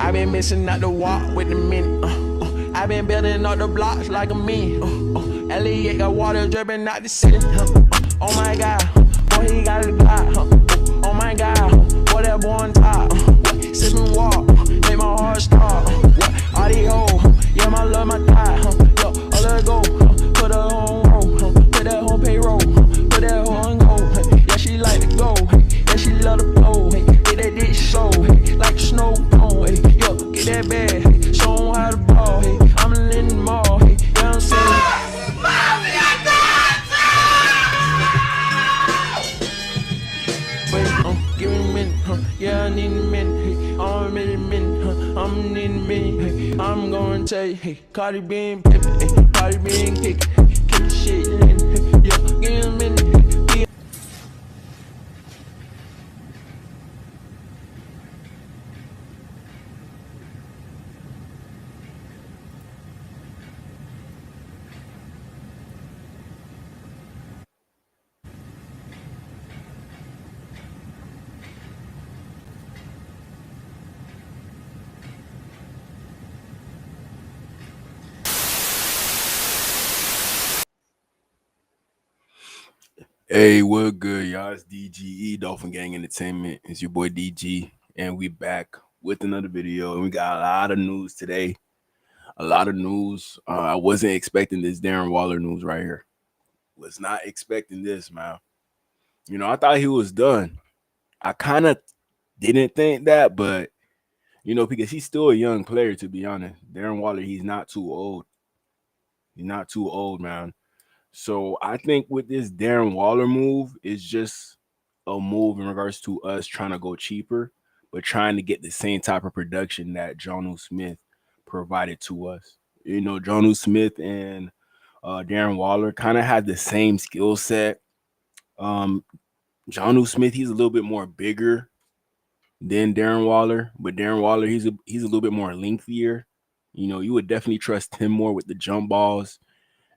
I been missing out the walk with the minute. I been building up the blocks like a man. Elliot got water dripping out the city. Oh my God, boy he got a God. Oh my God, boy that boy on top. Sipping walk, make my heart stop. All these hoes, yeah my love my thigh. Yo, oh let go, put her on roll, put that on payroll, put that on go. Yeah she like to go, yeah she love to blow. Get that dick so, like a snow cone. Yo, get that bag, show 'em how to ball. I'm a little more, yeah I'm saying. Give me a minute, yeah, I need a minute, I'm a minute, I'm a minute, I'm gonna tell you, hey, Cardi B and Pippin, Cardi B and kick the shit in, yeah, give me a minute. Hey, what good, y'all? It's DGE Dolphin Gang Entertainment. It's your boy DG, and we back with another video. And we got a lot of news today. A lot of news. I wasn't expecting this Darren Waller news right here. Was not expecting this, man. You know, I thought he was done. I kind of didn't think that, but you know, because he's still a young player, to be honest. Darren Waller, he's not too old. He's not too old, man. So I think with this Darren Waller move is just a move in regards to us trying to go cheaper, but trying to get the same type of production that Jonnu Smith provided to us. You know, Jonnu Smith and Darren Waller kind of had the same skill set. Jonnu Smith, he's a little bit more bigger than Darren Waller, but Darren Waller, he's a little bit more lengthier. You know, you would definitely trust him more with the jump balls.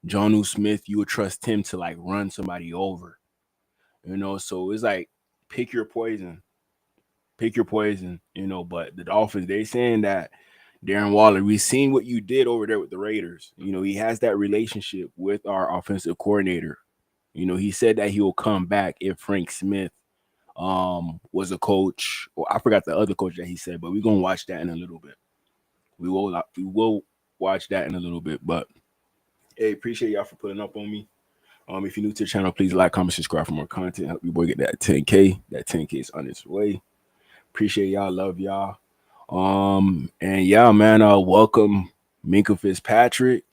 Jonnu Smith, you would trust him to like run somebody over. You know, so it's like pick your poison. Pick your poison, you know, but the Dolphins, they saying that Darren Waller, we've seen what you did over there with the Raiders. You know, he has that relationship with our offensive coordinator. You know, he said that he will come back if Frank Smith was a coach, or I forgot the other coach that he said, but we're gonna watch that in a little bit. We will watch that in a little bit, but hey, appreciate y'all for putting up on me. If you're new to the channel, please like, comment, subscribe for more content. Help your boy get that 10K. That 10K is on its way. Appreciate y'all. Love y'all. And yeah, man, welcome Minkah Fitzpatrick.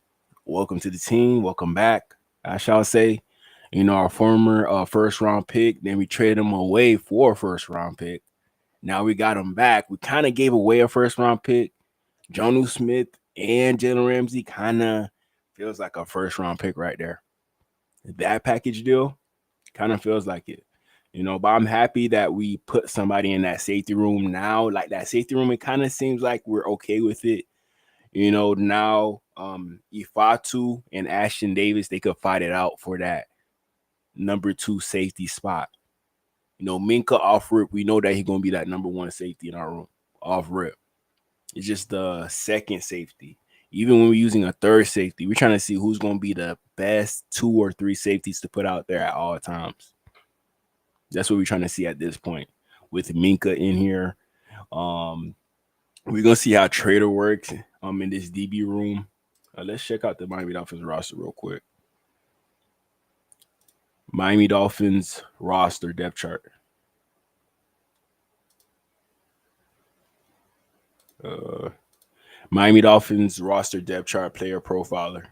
Welcome to the team. Welcome back, I shall say. You know, our former first round pick. Then we traded him away for a first round pick. Now we got him back. We kind of gave away a first round pick. Jonnu Smith and Jalen Ramsey kind of feels like a first round pick right there. That package deal kind of feels like it, you know, but I'm happy that we put somebody in that safety room now. Like that safety room, it kind of seems like we're okay with it. You know, now Ifatu and Ashton Davis, they could fight it out for that number 2 safety spot. You know, Minkah off rip, we know that he's going to be that number 1 safety in our room off rip. It's just the second safety. Even when we're using a third safety, we're trying to see who's going to be the best 2 or 3 safeties to put out there at all times. That's what we're trying to see at this point. With Minkah in here, we're going to see how Trader works in this DB room. Let's check out the Miami Dolphins roster real quick. Miami Dolphins roster depth chart. Miami Dolphins roster depth chart player profiler.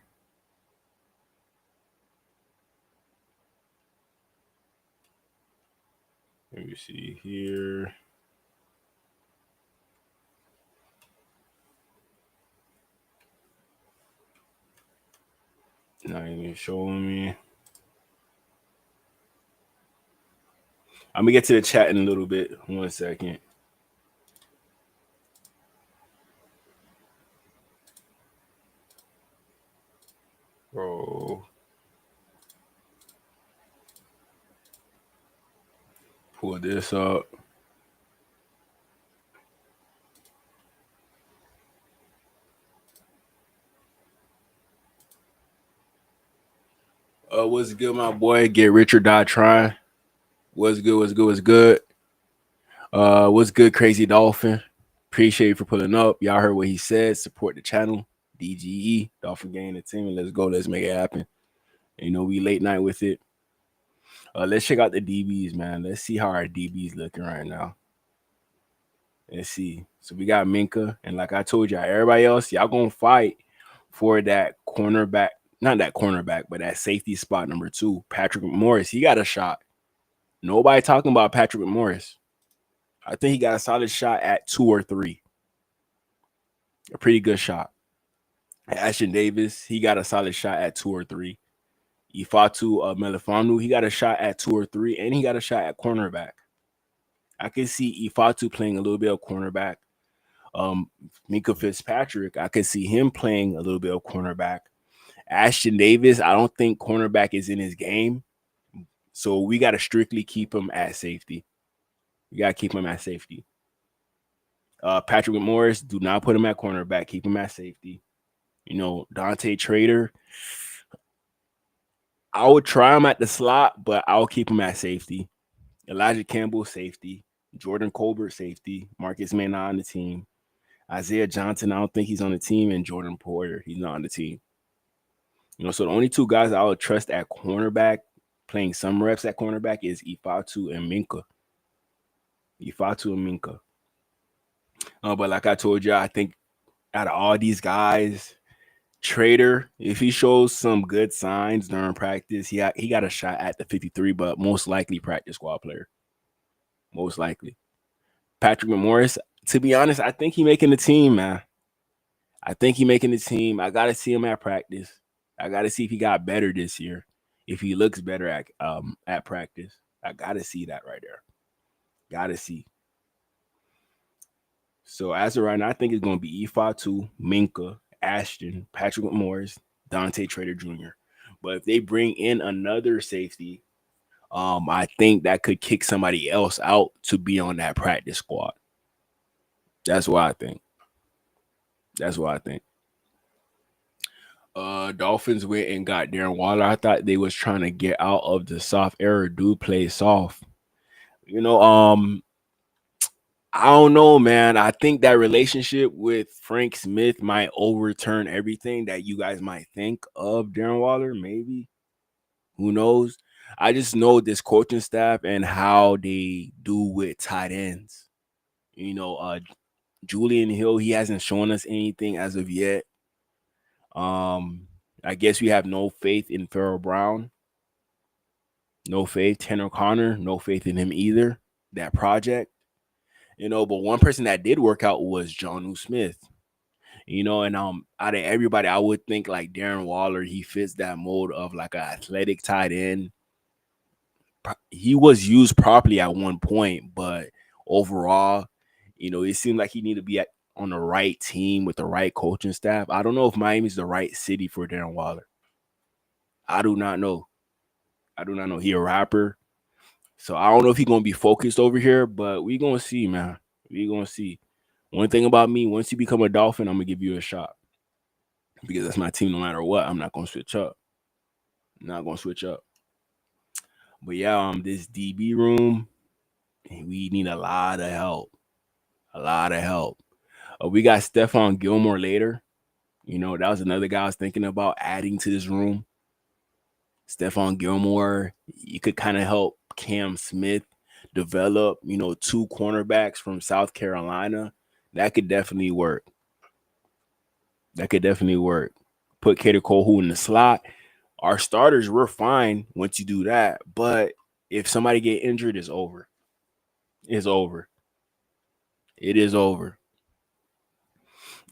Let me see here. Not even showing me. I'm gonna get to the chat in a little bit. 1 second. Bro. Pull this up. What's good, my boy? Get rich or die trying. What's good? What's good? What's good? What's good, Crazy Dolphin? Appreciate you for pulling up. Y'all heard what he said. Support the channel. DGE, Dolphin Gang the team. Let's go. Let's make it happen. You know, we late night with it. Let's check out the DBs, man. Let's see how our DBs looking right now. Let's see. So we got Minkah, and like I told y'all, everybody else, y'all gonna fight for that cornerback. Not that cornerback, but that safety spot number 2. Patrick Morris, he got a shot. Nobody talking about Patrick Morris. I think he got a solid shot at 2 or 3. A pretty good shot. Ashton Davis, he got a solid shot at 2 or 3. Ifatu Melifanu, he got a shot at 2 or 3, and he got a shot at cornerback. I can see Ifatu playing a little bit of cornerback. Minkah Fitzpatrick, I can see him playing a little bit of cornerback. Ashton Davis, I don't think cornerback is in his game. So we got to strictly keep him at safety. We got to keep him at safety. Patrick Morris, do not put him at cornerback. Keep him at safety. You know, Dante Trader, I would try him at the slot, but I'll keep him at safety. Elijah Campbell, safety. Jordan Colbert, safety. Marcus May not on the team. Isaiah Johnson, I don't think he's on the team. And Jordan Porter, he's not on the team. You know, so the only 2 guys I would trust at cornerback, playing some reps at cornerback, is Ifatu and Minkah. Ifatu and Minkah. But like I told you, I think out of all these guys, Trader, if he shows some good signs during practice, he got a shot at the 53, but most likely practice squad player. Most likely. Patrick Morris, to be honest, I think he making the team, man. I think he making the team. I got to see him at practice. I got to see if he got better this year. If he looks better at practice. I got to see that right there. Got to see. So as of right now, I think it's going to be Ifatu, Minkah, Ashton, Patrick Morris, Dante Trader Jr. But if they bring in another safety, I think that could kick somebody else out to be on that practice squad. That's what I think. That's what I think. Dolphins went and got Darren Waller. I thought they was trying to get out of the soft era. Dude play soft. You know, I don't know, man. I think that relationship with Frank Smith might overturn everything that you guys might think of Darren Waller. Maybe. Who knows? I just know this coaching staff and how they do with tight ends. You know, Julian Hill, he hasn't shown us anything as of yet. I guess we have no faith in Farrell Brown. No faith. Tanner Connor, no faith in him either. That project. You know, but one person that did work out was Jonnu Smith. You know, and out of everybody, I would think like Darren Waller, he fits that mold of like an athletic tight end. He was used properly at one point, but overall, you know, it seemed like he needed to be on the right team with the right coaching staff. I don't know if Miami's the right city for Darren Waller. I do not know. He a rapper. So I don't know if he's going to be focused over here, but we going to see, man. We going to see. One thing about me, once you become a Dolphin, I'm going to give you a shot. Because that's my team no matter what. I'm not going to switch up. But yeah, this DB room, we need a lot of help. We got Stephon Gilmore later. You know, that was another guy I was thinking about adding to this room. Stephon Gilmore, you could kind of help Cam Smith develop, you know, 2 cornerbacks from South Carolina. That could definitely work. Put Kader Cole in the slot. Our starters were fine once you do that. But if somebody get injured, it's over. It is over.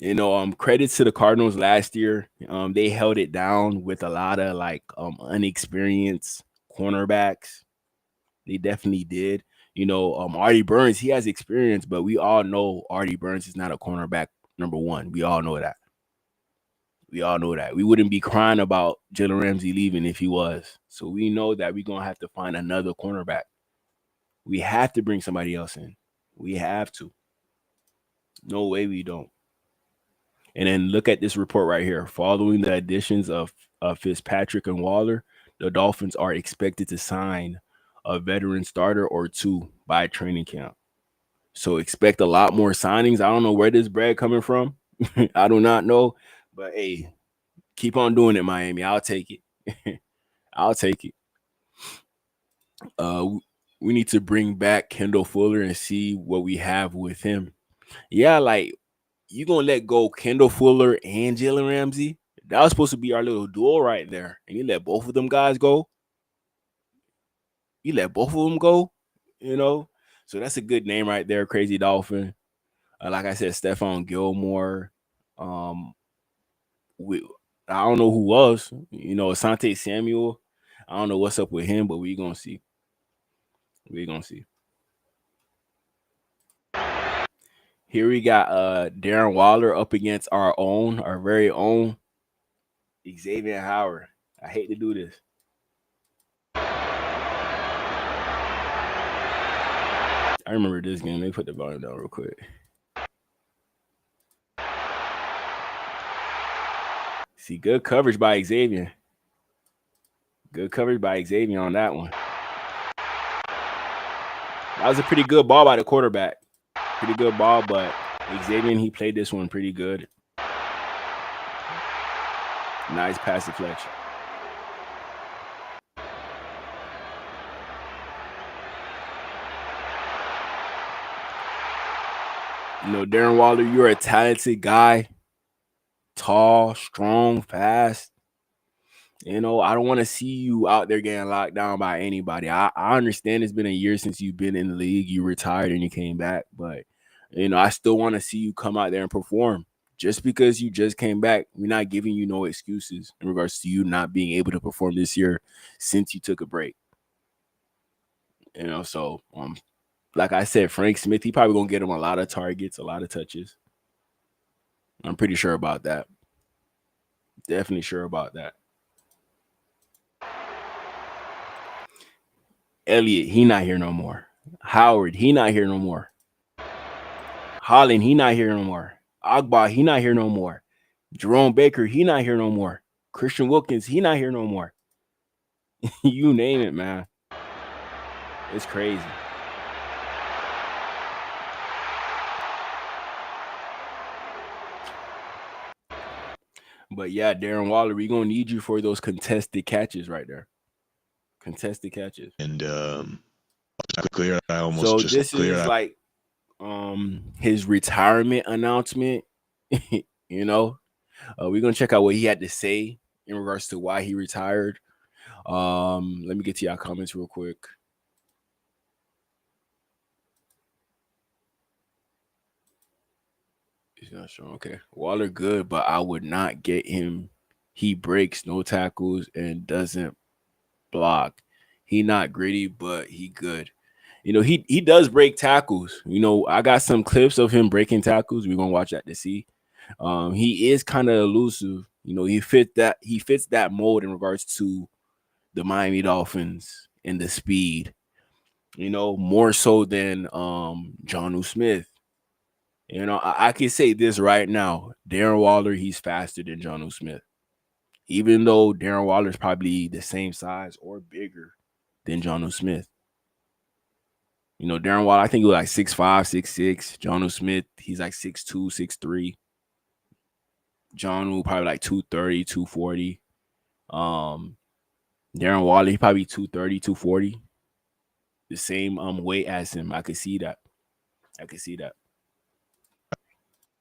You know, credits to the Cardinals last year. They held it down with a lot of like unexperienced cornerbacks. They definitely did. You know, Artie Burns, he has experience, but we all know Artie Burns is not a cornerback number 1. We all know that. We wouldn't be crying about Jalen Ramsey leaving if he was. So we know that we're going to have to find another cornerback. We have to bring somebody else in. We have to. No way we don't. And then look at this report right here. Following the additions of Fitzpatrick and Waller, the Dolphins are expected to sign a veteran starter or two by training camp. So expect a lot more signings. I don't know where this bread coming from. I do not know. But hey, keep on doing it, Miami. I'll take it. I'll take it. Uh, we need to bring back Kendall Fuller and see what we have with him. Yeah, like you gonna let go Kendall Fuller and Jalen Ramsey? That was supposed to be our little duo right there, and you let both of them guys go. You let both of them go. You know, so that's a good name right there, Crazy Dolphin. Like I said, Stephon Gilmore. Um, we I don't know who else. You know, Asante Samuel. I don't know what's up with him, but we gonna see. We gonna see. Here we got Darren Waller up against our very own Xavier Howard. I hate to do this. I remember this game. Let me put the volume down real quick. See, good coverage by Xavier. Good coverage by Xavier on that one. That was a pretty good ball by the quarterback. Pretty good ball, but Xavier, he played this one pretty good. Nice pass deflection. You know, Darren Waller, you're a talented guy. Tall, strong, fast. You know, I don't want to see you out there getting locked down by anybody. I understand it's been a year since you've been in the league. You retired and you came back. But, you know, I still want to see you come out there and perform. Just because you just came back, we're not giving you no excuses in regards to you not being able to perform this year since you took a break. You know, so like I said, Frank Smith, he probably gonna get him a lot of targets, a lot of touches. I'm pretty sure about that. Definitely sure about that. Elliott, he not here no more. Howard, he not here no more. Holland, he not here no more. Agba, he not here no more. Jerome Baker, he not here no more. Christian Wilkins, he not here no more. You name it, man. It's crazy. But yeah, Darren Waller, we gonna need you for those contested catches right there. Contested catches. And clear. I almost so just this cleared. Is like his retirement announcement. You know, we're gonna check out what he had to say in regards to why he retired. Let me get to y'all comments real quick. He's not sure. Okay, Waller good, but I would not get him. He breaks no tackles and doesn't block. He not gritty, but he good. You know, he does break tackles. You know, I got some clips of him breaking tackles. We're gonna watch that to see. He is kind of elusive. You know, he fits that mold in regards to the Miami Dolphins and the speed. You know, more so than Jonnu Smith. You know, I can say this right now. Darren Waller, he's faster than Jonnu Smith. Even though Darren Waller is probably the same size or bigger than Jonnu Smith. You know, Darren Waller, I think he was like 6'5", 6'6". Jonnu Smith, he's like 6'2", 6'3". Jonnu probably like 230, 240. Darren Waller, he probably 230, 240. The same weight as him. I could see that.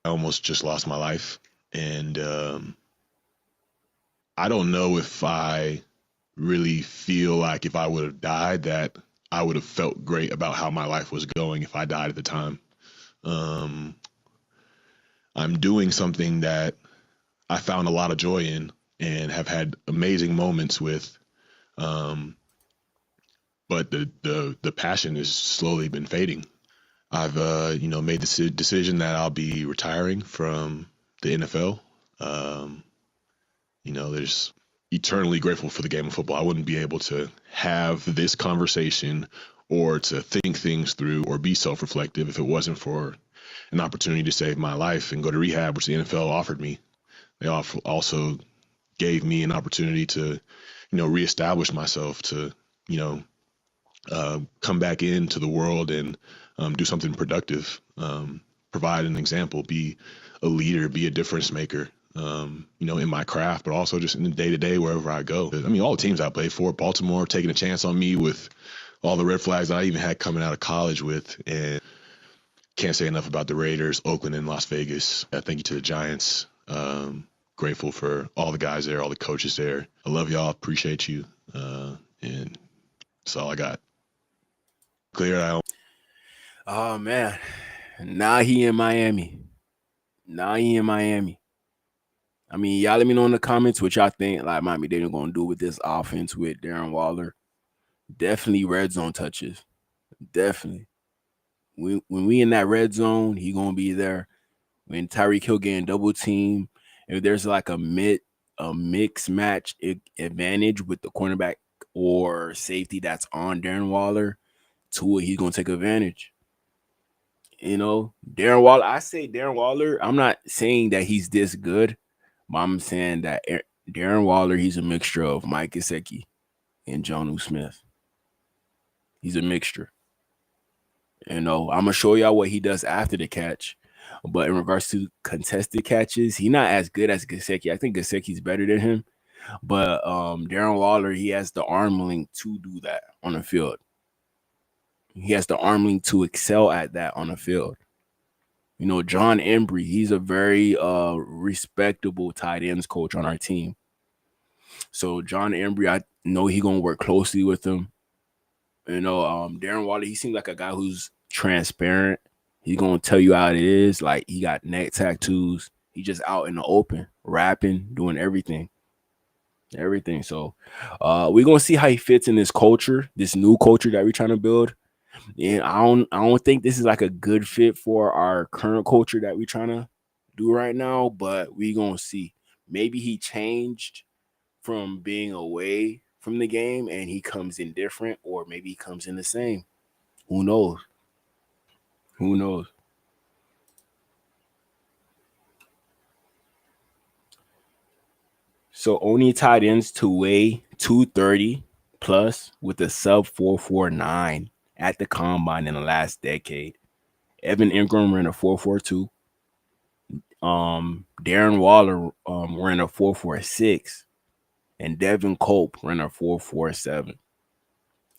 I almost just lost my life. And I don't know if I really feel like if I would have died that I would have felt great about how my life was going if I died at the time. I'm doing something that I found a lot of joy in and have had amazing moments with. But the passion has slowly been fading. I've made the decision that I'll be retiring from the NFL. There's eternally grateful for the game of football. I wouldn't be able to have this conversation or to think things through or be self-reflective if it wasn't for an opportunity to save my life and go to rehab, which the NFL offered me. They also gave me an opportunity to, reestablish myself, to, come back into the world and do something productive, provide an example, be a leader, be a difference maker, in my craft, but also just in the day-to-day wherever I go. I mean, all the teams I played for, Baltimore taking a chance on me with all the red flags that I even had coming out of college with, and can't say enough about the Raiders, Oakland, and Las Vegas. Thank you to the Giants. Grateful for all the guys there, all the coaches there. I love y'all. Appreciate you. And that's all I got. Clear out. Oh man, now he in Miami. I mean, y'all let me know in the comments what y'all think. Like Miami Dade gonna do with this offense with Darren Waller. Definitely red zone touches. Definitely. When we in that red zone, he gonna be there. When Tyreek Hill getting double team, if there's like a mix match advantage with the cornerback or safety that's on Darren Waller, to it, he's gonna take advantage. Darren Waller. I say Darren Waller. I'm not saying that he's this good, but I'm saying that Darren Waller, he's a mixture of Mike Gesicki and Jonnu Smith. He's a mixture. I'm gonna show y'all what he does after the catch. But in regards to contested catches, he's not as good as Gesicki. I think Gesicki's better than him. But Darren Waller, he has the arm length to do that on the field. He has the arm length to excel at that on the field. John Embry, he's a very respectable tight ends coach on our team. So John Embry, I know he's gonna work closely with him. Darren Waller, he seems like a guy who's transparent. He's gonna tell you how it is. Like, he got neck tattoos. He just out in the open, rapping, doing everything. So we're gonna see how he fits in this culture, this new culture that we're trying to build. And I don't think this is like a good fit for our current culture that we're trying to do right now, but we're gonna see. Maybe he changed from being away from the game and he comes in different, or maybe he comes in the same. Who knows? So only tight ends to weigh 230 plus with a sub 449 at the combine in the last decade. Evan Ingram ran a 442. Darren Waller ran a 446, and Devin Cope ran a 447.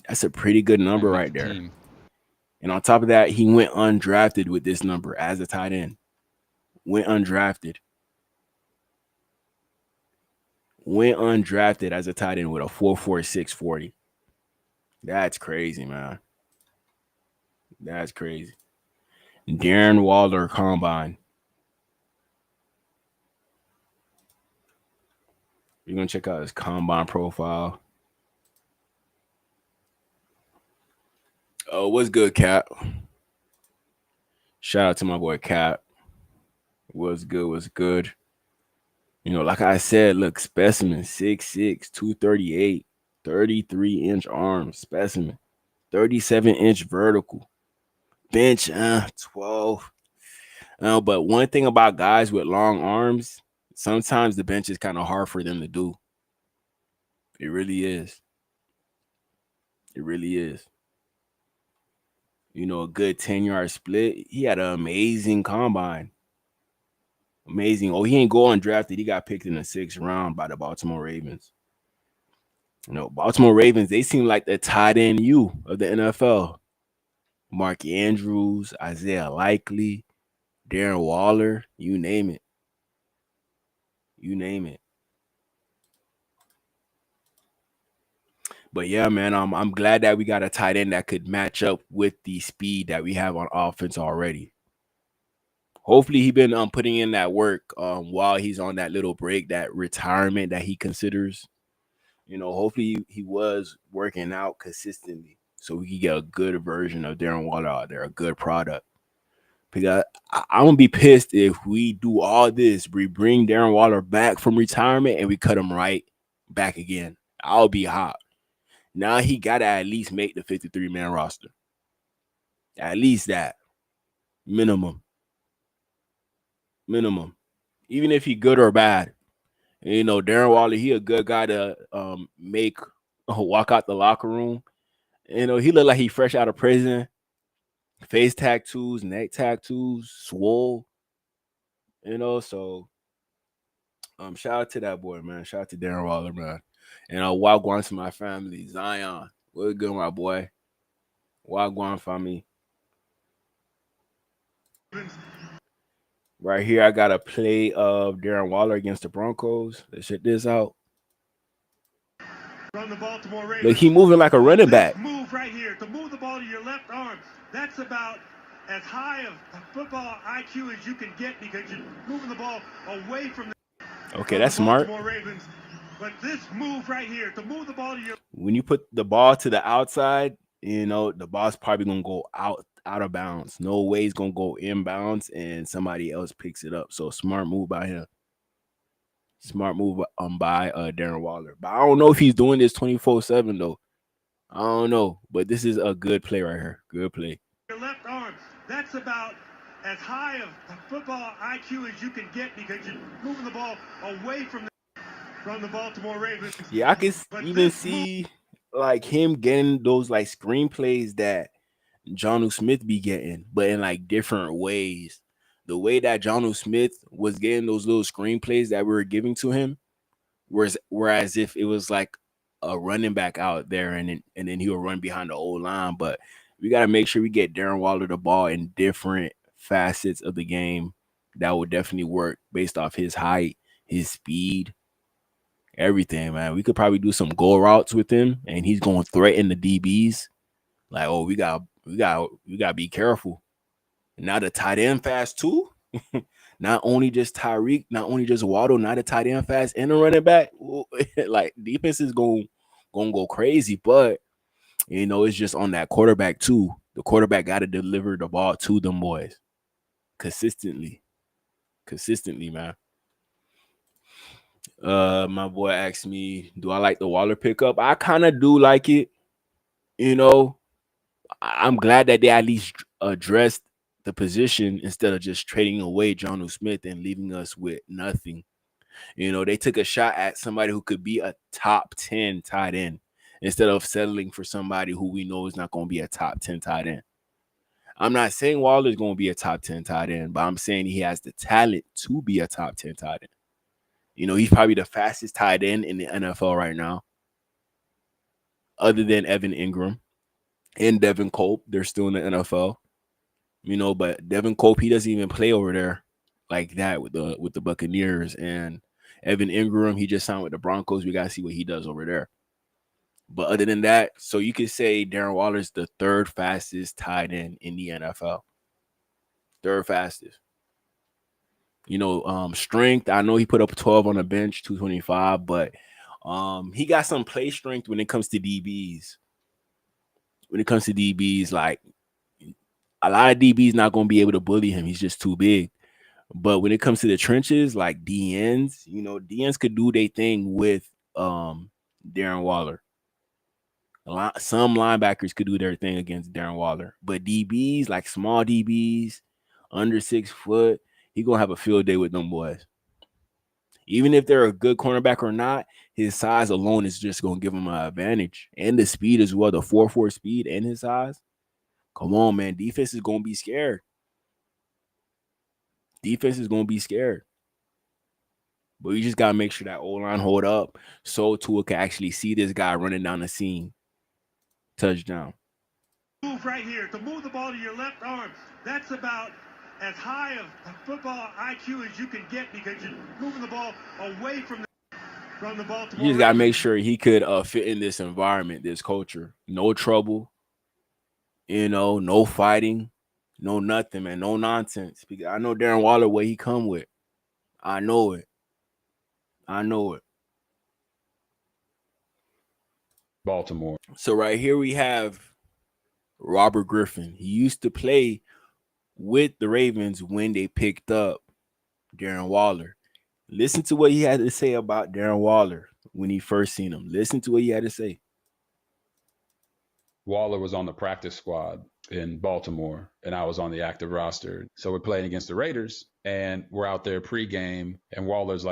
That's a pretty good number right there. Team. And on top of that, he went undrafted with this number as a tight end. Went undrafted as a tight end with a 4.46 40. That's crazy, man. That's crazy. Darren Waller combine. You're going to check out his combine profile. Oh, what's good, Cap? Shout out to my boy Cap. What's good? Like I said, look, specimen, 6'6", 238, 33-inch arms, specimen, 37-inch vertical, bench, 12. But one thing about guys with long arms, sometimes the bench is kind of hard for them to do. It really is. A good 10-yard split. He had an amazing combine. Amazing. Oh, he ain't go undrafted. He got picked in the 6th round by the Baltimore Ravens. Baltimore Ravens, they seem like the tight end of the NFL. Mark Andrews, Isaiah Likely, Darren Waller, you name it. But yeah, man, I'm glad that we got a tight end that could match up with the speed that we have on offense already. Hopefully he been putting in that work while he's on that little break, that retirement that he considers. Hopefully he was working out consistently so we can get a good version of Darren Waller out there, a good product. Because I'm going to be pissed if we do all this, we bring Darren Waller back from retirement and we cut him right back again. I'll be hot. Now he got to at least make the 53-man roster. At least that. Minimum. Even if he good or bad. You know, Darren Waller, he a good guy to make walk out the locker room. You know, he look like he fresh out of prison. Face tattoos, neck tattoos, swole. You know, so shout out to that boy, man. Shout out to Darren Waller, man. And wagwan to my family, Zion. We're good, my boy. Wagwan family. Right here, I got a play of Darren Waller against the Broncos. Let's check this out. From the Baltimore Ravens. Look, he moving like a running back. This move right here, to move the ball to your left arm, that's about as high of football IQ as you can get because you're moving the ball away from the Okay, that's smart. Baltimore Ravens. But this move right here, to move the ball to your... When you put the ball to the outside, you know, the ball's probably going to go out of bounds. No way it's going to go inbounds and somebody else picks it up. So smart move by him. Smart move by Darren Waller. But I don't know if he's doing this 24/7 though. I don't know. But this is a good play right here. Good play. Your left arm, that's about as high of football IQ as you can get because you're moving the ball away from the Baltimore Ravens. Yeah, I can even see like him getting those like screenplays that Jonnu Smith be getting, but in like different ways. The way that Jonnu Smith was getting those little screenplays that we were giving to him, whereas if it was like a running back out there and then he would run behind the old line. But we got to make sure we get Darren Waller the ball in different facets of the game. That would definitely work based off his height, his speed, everything, man. We could probably do some go routes with him, and he's going to threaten the DBs. Like, oh, we got to be careful. Now the tight end fast too. Not only just Tyreek, not only just Waddle, not a tight end fast and a running back. Like defense is going to go crazy, but you know it's just on that quarterback too. The quarterback got to deliver the ball to them boys consistently, man. My boy asked me, do I like the Waller pickup? I kind of do like it. You know, I'm glad that they at least addressed the position instead of just trading away Jonnu Smith and leaving us with nothing. You know, they took a shot at somebody who could be a top 10 tight end instead of settling for somebody who we know is not going to be a top 10 tight end. I'm not saying Waller's going to be a top 10 tight end, but I'm saying he has the talent to be a top 10 tight end. You know, he's probably the fastest tight end in the NFL right now, other than Evan Ingram and Devin Cope. They're still in the NFL. You know, but Devin Cope, he doesn't even play over there like that with the Buccaneers. And Evan Ingram, he just signed with the Broncos. We got to see what he does over there. But other than that, so you could say Darren Waller's the third fastest tight end in the NFL. Third fastest. You know, strength, I know he put up 12 on the bench, 225, but he got some play strength when it comes to DBs. When it comes to DBs, like, a lot of DBs not going to be able to bully him. He's just too big. But when it comes to the trenches, like DNs, you know, DNs could do their thing with Darren Waller. Some linebackers could do their thing against Darren Waller. But DBs, like small DBs, under 6 foot, he going to have a field day with them boys. Even if they're a good cornerback or not, his size alone is just going to give him an advantage. And the speed as well, the 4.4 speed and his size. Come on, man. Defense is going to be scared. Defense is going to be scared. But you just got to make sure that O-line hold up so Tua can actually see this guy running down the seam. Touchdown. Move right here, to move the ball to your left arm, that's about as high of football IQ as you can get because you're moving the ball away from the Baltimore. You just got to make sure he could fit in this environment, this culture. No trouble. You know, no fighting, no nothing, man, no nonsense. Because I know Darren Waller, what he come with. I know it. Baltimore. So right here we have Robert Griffin. He used to play with the Ravens when they picked up Darren Waller. Listen to what he had to say about Darren Waller when he first seen him. Listen to what he had to say. Waller was on the practice squad in Baltimore, and I was on the active roster. So we're playing against the Raiders, And we're out there pregame, and Waller's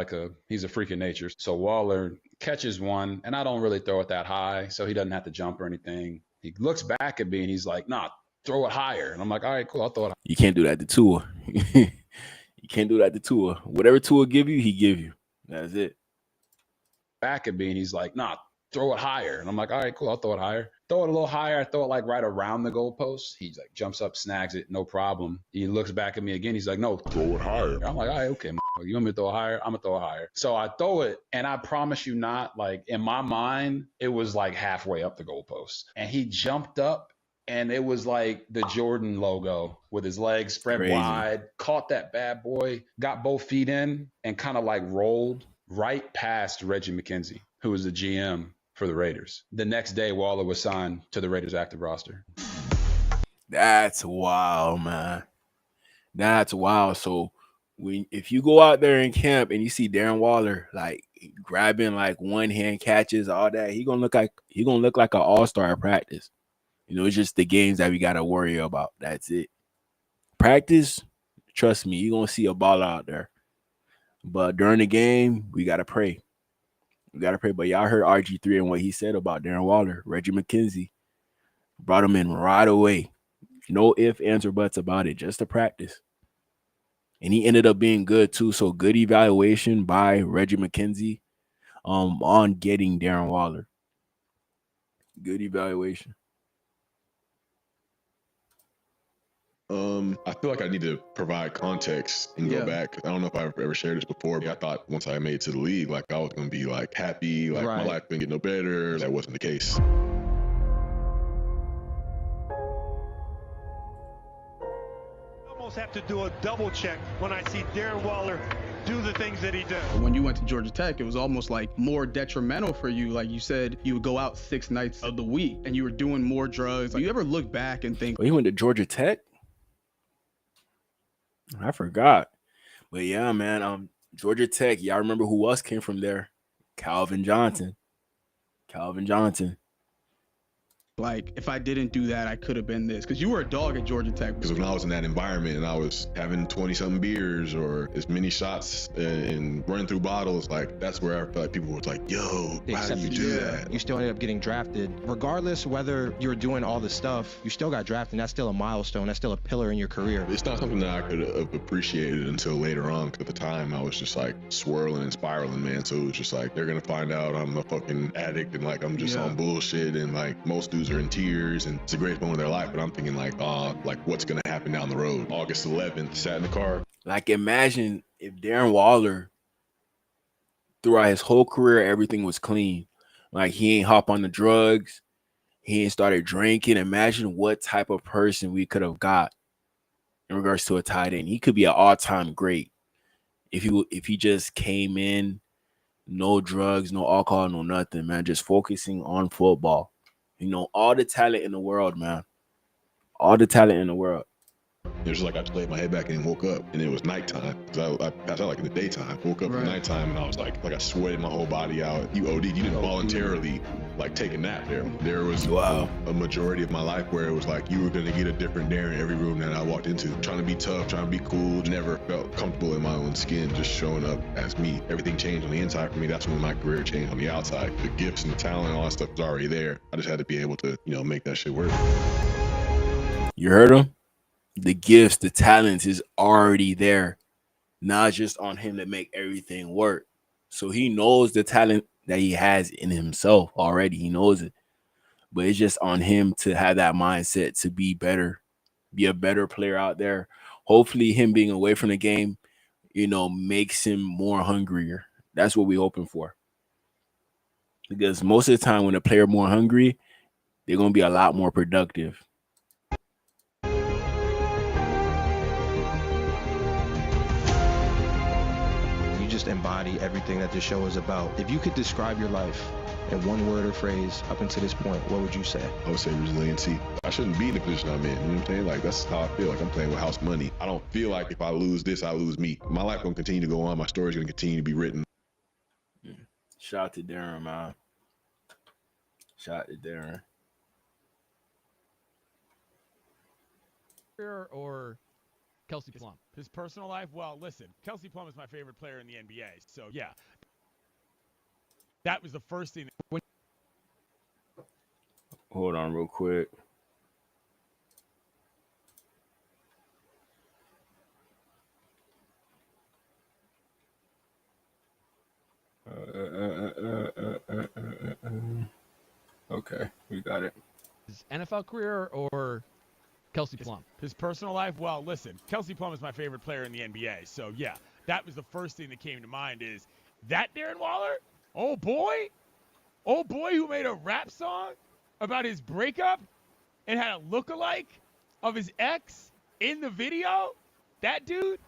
he's a freak of nature. So Waller catches one, and I don't really throw it that high, so he doesn't have to jump or anything. He looks back at me, and he's like, nah, throw it higher. And I'm like, all right, cool, I'll throw it higher. You can't do that to Tua. You can't do that to Tua. Whatever Tua give you, he give you. That's it. Back at me, and he's like, nah, throw it higher. And I'm like, all right, cool, I'll throw it higher. Throw it a little higher. I throw it like right around the goalpost. He like jumps up, snags it, no problem. He looks back at me again. He's like, no, throw it higher. I'm like, all right, okay, you want me to throw it higher? I'm gonna throw it higher. So I throw it, and I promise you not, like in my mind, it was like halfway up the goalpost. And he jumped up, and it was like the Jordan logo with his legs spread wide, caught that bad boy, got both feet in, and kind of like rolled right past Reggie McKenzie, who was the GM for the Raiders. The next day, Waller was signed to the Raiders active roster. That's wild, man. That's wild. So if you go out there in camp and you see Darren Waller like grabbing like one hand catches, all that, he gonna look like an all-star at practice. You know, it's just the games that we gotta worry about. That's it. Practice, trust me, you're gonna see a ball out there. But during the game, we gotta pray. We gotta pray. But y'all heard RG3 and what he said about Darren Waller. Reggie McKenzie brought him in right away. No ifs, ands, or buts about it. Just to practice. And he ended up being good too. So good evaluation by Reggie McKenzie on getting Darren Waller. Good evaluation. I feel like I need to provide context and go back. I don't know if I've ever shared this before, but I thought once I made it to the league, like I was going to be like happy, like my life couldn't get no better. That wasn't the case. Almost have to do a double check when I see Darren Waller do the things that he does. When you went to Georgia Tech, it was almost like more detrimental for you. Like you said, you would go out 6 nights of the week and you were doing more drugs. Like, you ever look back and think, he went to Georgia Tech? I forgot. But yeah, man, Georgia Tech, y'all remember who else came from there? Calvin Johnson. like, if I didn't do that, I could have been this? Because you were a dog at Georgia Tech. Because when I was in that environment and I was having 20-something beers or as many shots and running through bottles, like that's where I felt like people were like, yo, why do you do that? You still ended up getting drafted. Regardless whether you're doing all this stuff, you still got drafted, and that's still a milestone. That's still a pillar in your career. It's not something that I could have appreciated until later on, because at the time I was just like swirling and spiraling, man. So it was just like, they're going to find out I'm a fucking addict and like I'm just on bullshit, and like most dudes are in tears and it's the greatest moment of their life, but I'm thinking like what's gonna happen down the road? August 11th, sat in the car. Like, imagine if Darren Waller throughout his whole career everything was clean, like he ain't hop on the drugs, he ain't started drinking. Imagine what type of person we could have got in regards to a tight end. He could be an all-time great if he just came in, no drugs, no alcohol, no nothing, man, just focusing on football. You know, all the talent in the world, man. All the talent in the world. It was like I just laid my head back and woke up, and it was nighttime. Because I passed out like in the daytime. Woke up in the nighttime, and I was like I sweated my whole body out. You OD'd. You didn't voluntarily like take a nap there. There was a majority of my life where it was like you were going to get a different Darren in every room that I walked into. Trying to be tough, trying to be cool. Never felt comfortable in my own skin, just showing up as me. Everything changed on the inside for me. That's when my career changed on the outside. The gifts and the talent and all that stuff was already there. I just had to be able to, make that shit work. You heard him? The gifts, the talents is already there. Now it's just on him to make everything work. So he knows the talent that he has in himself already. He knows it. But it's just on him to have that mindset to be better, be a better player out there. Hopefully him being away from the game, makes him more hungrier. That's what we're hoping for. Because most of the time when a player more hungry, they're going to be a lot more productive. Just embody everything that this show is about. If you could describe your life in one word or phrase up until this point, what would you say? I would say resiliency. I shouldn't be in the position I'm in. You know what I'm saying? Like, that's how I feel. Like I'm playing with house money. I don't feel like if I lose this, I lose me. My life gonna continue to go on. My story's gonna continue to be written. Shout out to Darren, man. Shout out to Darren. Or Kelsey Plum. His personal life? Well, listen, Kelsey Plum is my favorite player in the NBA. So, yeah. That was the first thing. Hold on real quick. Okay, we got it. His NFL career or Kelsey Plum? His personal life? Well, listen, Kelsey Plum is my favorite player in the NBA. So, yeah, that was the first thing that came to mind is that Darren Waller? Oh, boy? Oh, boy, who made a rap song about his breakup and had a lookalike of his ex in the video? That dude?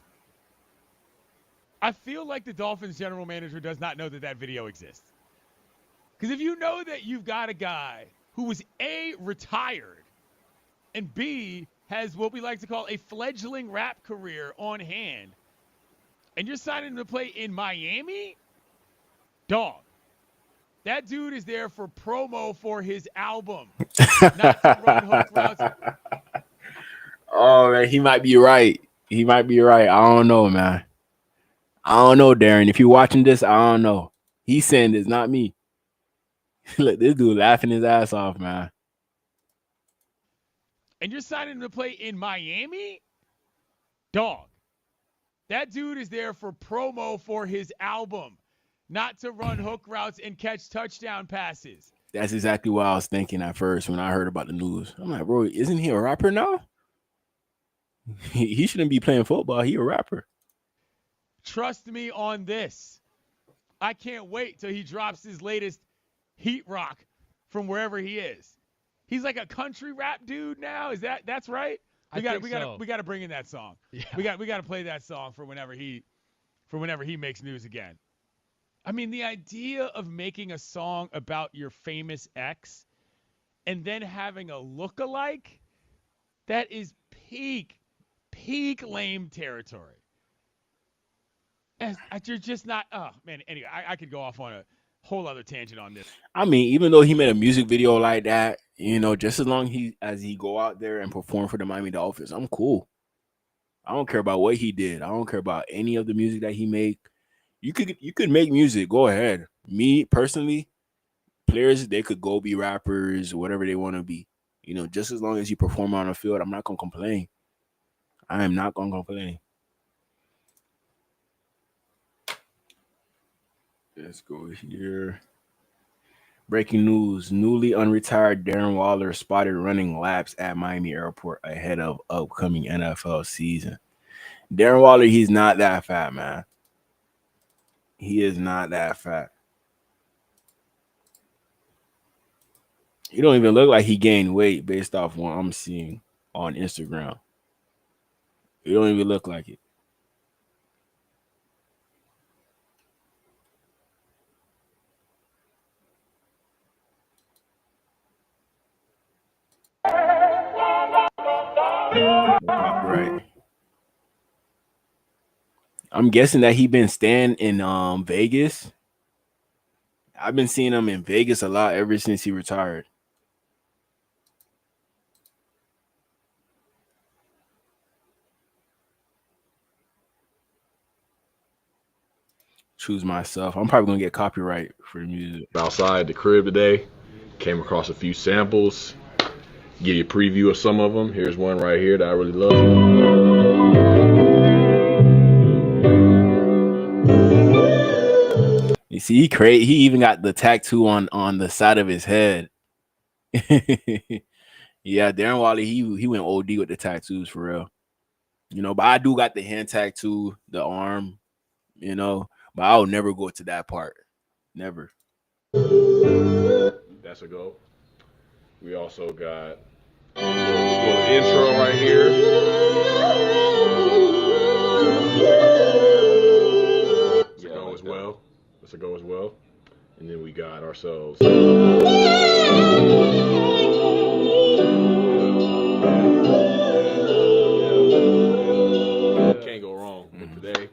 I feel like the Dolphins general manager does not know that that video exists. Because if you know that you've got a guy who was A, retired, and B, has what we like to call a fledgling rap career on hand, and you're signing him to play in Miami, dog, that dude is there for promo for his album, not to run hook routes. Oh, man, he might be right. He might be right. I don't know, man. I don't know, Darren. If you're watching this, I don't know. He's saying this, not me. Look, this dude laughing his ass off, man. And you're signing him to play in Miami? Dog. That dude is there for promo for his album, not to run hook routes and catch touchdown passes. That's exactly what I was thinking at first when I heard about the news. I'm like, bro, isn't he a rapper now? He shouldn't be playing football. He a rapper. Trust me on this. I can't wait till he drops his latest Heat Rock from wherever he is. He's like a country rap dude now. That's right? We got to bring in that song. Yeah. We got to play that song for whenever he makes news again. I mean, the idea of making a song about your famous ex and then having a lookalike, that is peak lame territory. You're just not. Oh man. Anyway, I could go off on a whole other tangent on this. I mean, even though he made a music video like that, you know, just as long as he go out there and perform for the Miami Dolphins, I'm cool. I don't care about what he did. I don't care about any of the music that he make. You could make music. Go ahead. Me personally, players, they could go be rappers, whatever they want to be. You know, just as long as you perform on the field, I'm not gonna complain. I am not gonna complain. Let's go here. Breaking news. Newly unretired Darren Waller spotted running laps at Miami Airport ahead of upcoming NFL season. Darren Waller, he's not that fat, man. He is not that fat. He don't even look like he gained weight based off what I'm seeing on Instagram. He don't even look like it. Right. I'm guessing that he been staying in Vegas. I've been seeing him in Vegas a lot ever since he retired. Choose myself. I'm probably gonna get copyright for music. Outside the crib today, came across a few samples. Give you a preview of some of them. Here's one right here that I really love. You see, he even got the tattoo on the side of his head. Yeah, Darren Waller, he went OD with the tattoos for real. You know, but I do got the hand tattoo, the arm, you know, but I'll never go to that part. Never. That's a go. We also got a little intro right here. That's a go as well. That's a go as well. And then we got ourselves. Can't go wrong with today.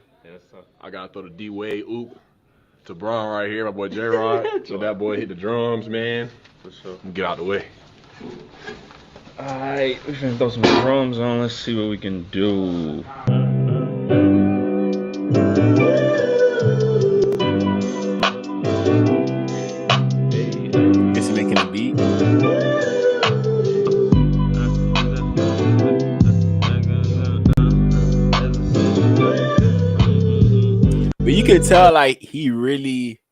I gotta throw the D-Wade oop to Braun right here, my boy J-Rod. So that boy hit the drums, man. For sure. Get out the way. Alright, we finna throw some drums on. Let's see what we can do. Guess he making a beat. But you can tell, like, he really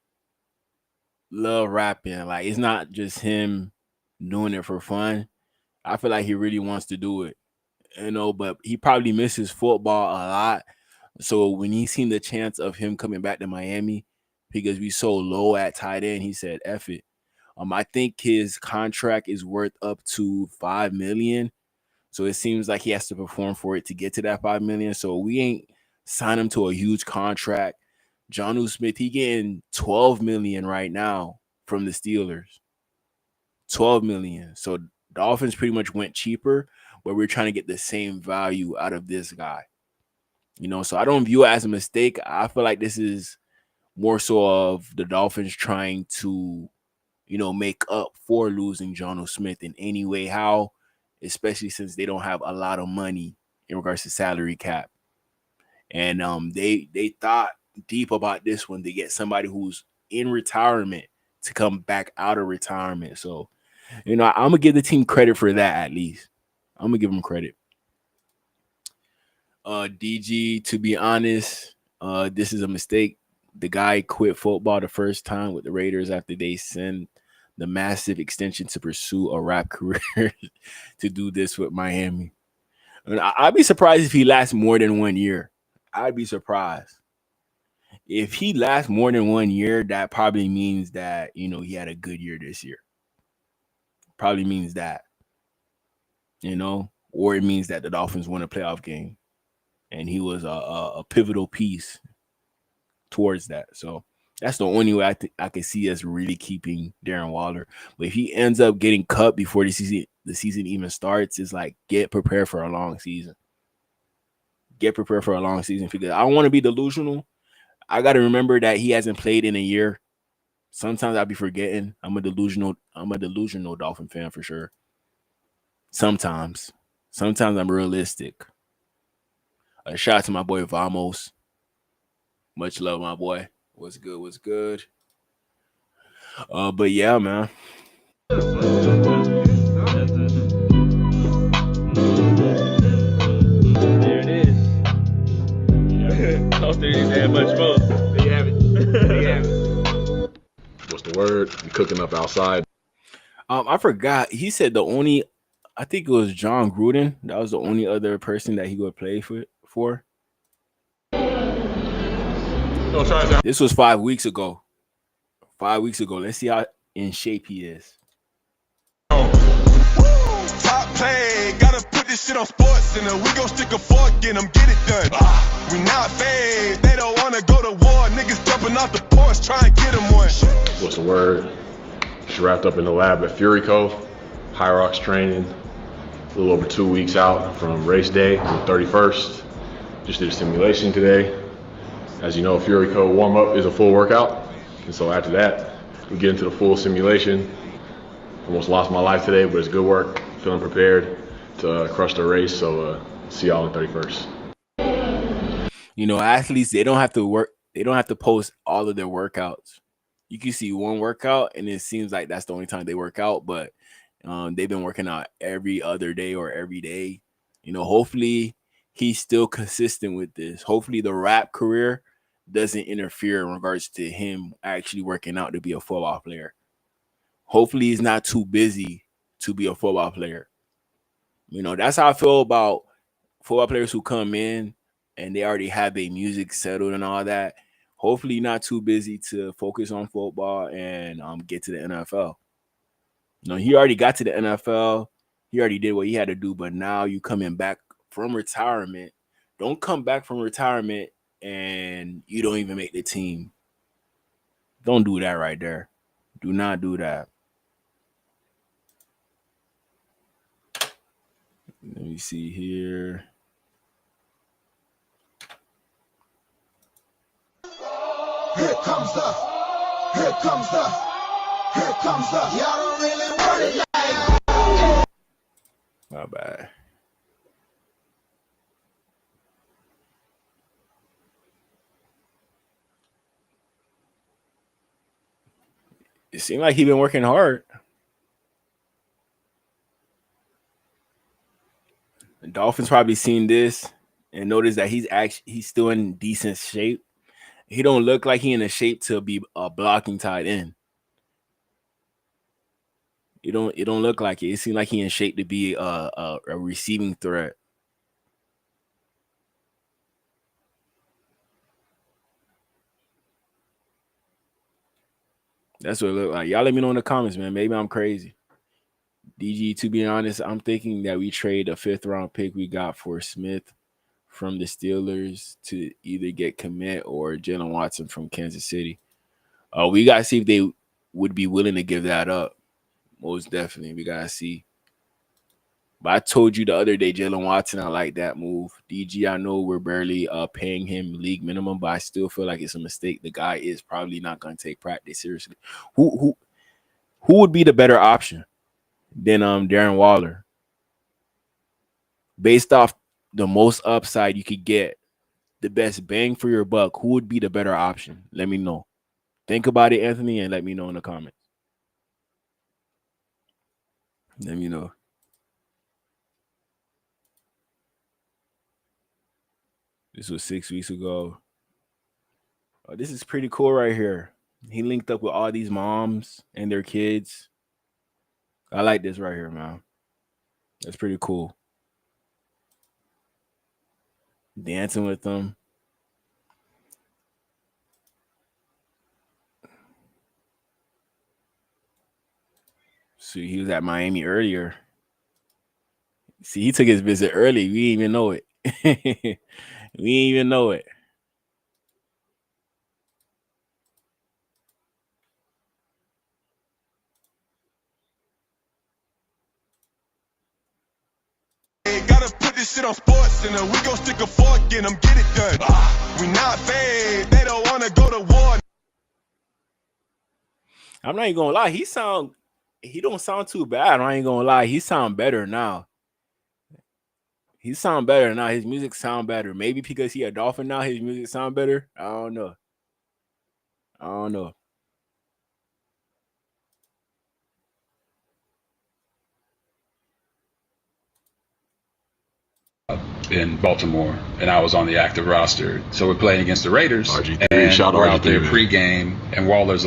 love rapping. Like, it's not just him doing it for fun. I feel like he really wants to do it, you know, but he probably misses football a lot. So when he seen the chance of him coming back to Miami, because we so low at tight end, he said, F it. I think his contract is worth up to $5 million. So it seems like he has to perform for it to get to that $5 million. So we ain't sign him to a huge contract. Jonnu Smith, he getting $12 million right now from the Steelers. $12 million. So Dolphins pretty much went cheaper, but we're trying to get the same value out of this guy. You know, so I don't view it as a mistake. I feel like this is more so of the Dolphins trying to, you know, make up for losing Jonnu Smith in any way, how, especially since they don't have a lot of money in regards to salary cap. And they thought deep about this one to get somebody who's in retirement to come back out of retirement. So, you know, I'm gonna give the team credit for that. At least I'm gonna give them credit. DG, to be honest, this is a mistake. The guy quit football the first time with the Raiders after they sent the massive extension to pursue a rap career to do this with Miami. I mean, I'd be surprised if he lasts more than 1 year. I'd be surprised. If he lasts more than 1 year, that probably means that, you know, he had a good year this year. Probably means that, you know, or it means that the Dolphins won a playoff game and he was a pivotal piece towards that. So that's the only way I can see us really keeping Darren Waller. But if he ends up getting cut before the season even starts, it's like, get prepared for a long season. Get prepared for a long season, because I don't want to be delusional. I got to remember that he hasn't played in a year. Sometimes I'll be forgetting. I'm a delusional Dolphin fan for sure. Sometimes I'm realistic. A shout out to my boy Vamos. Much love, my boy. What's good? But yeah, man. There it is. I don't think he's had much more. There you have it. What's the word? You cooking up outside? I forgot. He said I think it was John Gruden. That was the only other person that he would play for. This was 5 weeks ago. 5 weeks ago. Let's see how in shape he is. Top play, gotta put this shit on Sports Center. We gon' stick a fork in them, get it done. We not fade, they don't wanna go to war. Niggas jumping off the porch, try and get them one. What's the word? Just wrapped up in the lab at Fury Cove. High Rocks training. A little over 2 weeks out from race day, the 31st. Just did a simulation today. As you know, Fury Cove warm-up is a full workout. And so after that, we get into the full simulation. Almost lost my life today, but it's good work. Feeling prepared to crush the race. So see y'all on the 31st. You know, athletes, they don't have to work. They don't have to post all of their workouts. You can see one workout and it seems like that's the only time they work out, but they've been working out every other day or every day. You know, hopefully he's still consistent with this. Hopefully the rap career doesn't interfere in regards to him actually working out to be a football player. Hopefully he's not too busy to be a football player. You know, that's how I feel about football players who come in and they already have their music settled and all that. Hopefully not too busy to focus on football and get to the NFL. You know, he already got to the NFL. He already did what he had to do, but now you coming back from retirement. Don't come back from retirement and you don't even make the team. Don't do that right there. Do not do that. Let me see here. Here comes the, y'all don't really want it like. bad. It seemed like he been working hard. The Dolphins probably seen this and noticed that he's still in decent shape. He don't look like he in a shape to be a blocking tight end. It don't look like it. It seems like he in shape to be a receiving threat. That's what it look like. Y'all let me know in the comments, man. Maybe I'm crazy. DG, to be honest, I'm thinking that we trade a 5th round pick we got for Smith from the Steelers to either get Komet or Jalen Watson from Kansas City. We got to see if they would be willing to give that up. Most definitely. We got to see. But I told you the other day, Jalen Watson, I like that move. DG, I know we're barely paying him league minimum, but I still feel like it's a mistake. The guy is probably not going to take practice seriously. Who would be the better option than Darren Waller? Based off the most upside you could get, the best bang for your buck, who would be the better option? Let me know. Think about it, Anthony, and let me know in the comments. Let me know. This was 6 weeks ago. Oh, this is pretty cool right here. He linked up with all these moms and their kids. I like this right here, man. That's pretty cool. Dancing with them. See, he was at Miami earlier. See, he took his visit early. We didn't even know it. We didn't even know it. Gotta put this shit on sports center. We gon' stick a fork in them, get it done. We not fade. They don't wanna go to war. I'm not even gonna lie. He don't sound too bad. I ain't gonna lie. He sound better now. He sound better now. His music sound better. Maybe because he a Dolphin now, his music sound better. I don't know. In Baltimore, and I was on the active roster. So we're playing against the Raiders, RG3, and shout we're out out there RG3. pregame, and Waller's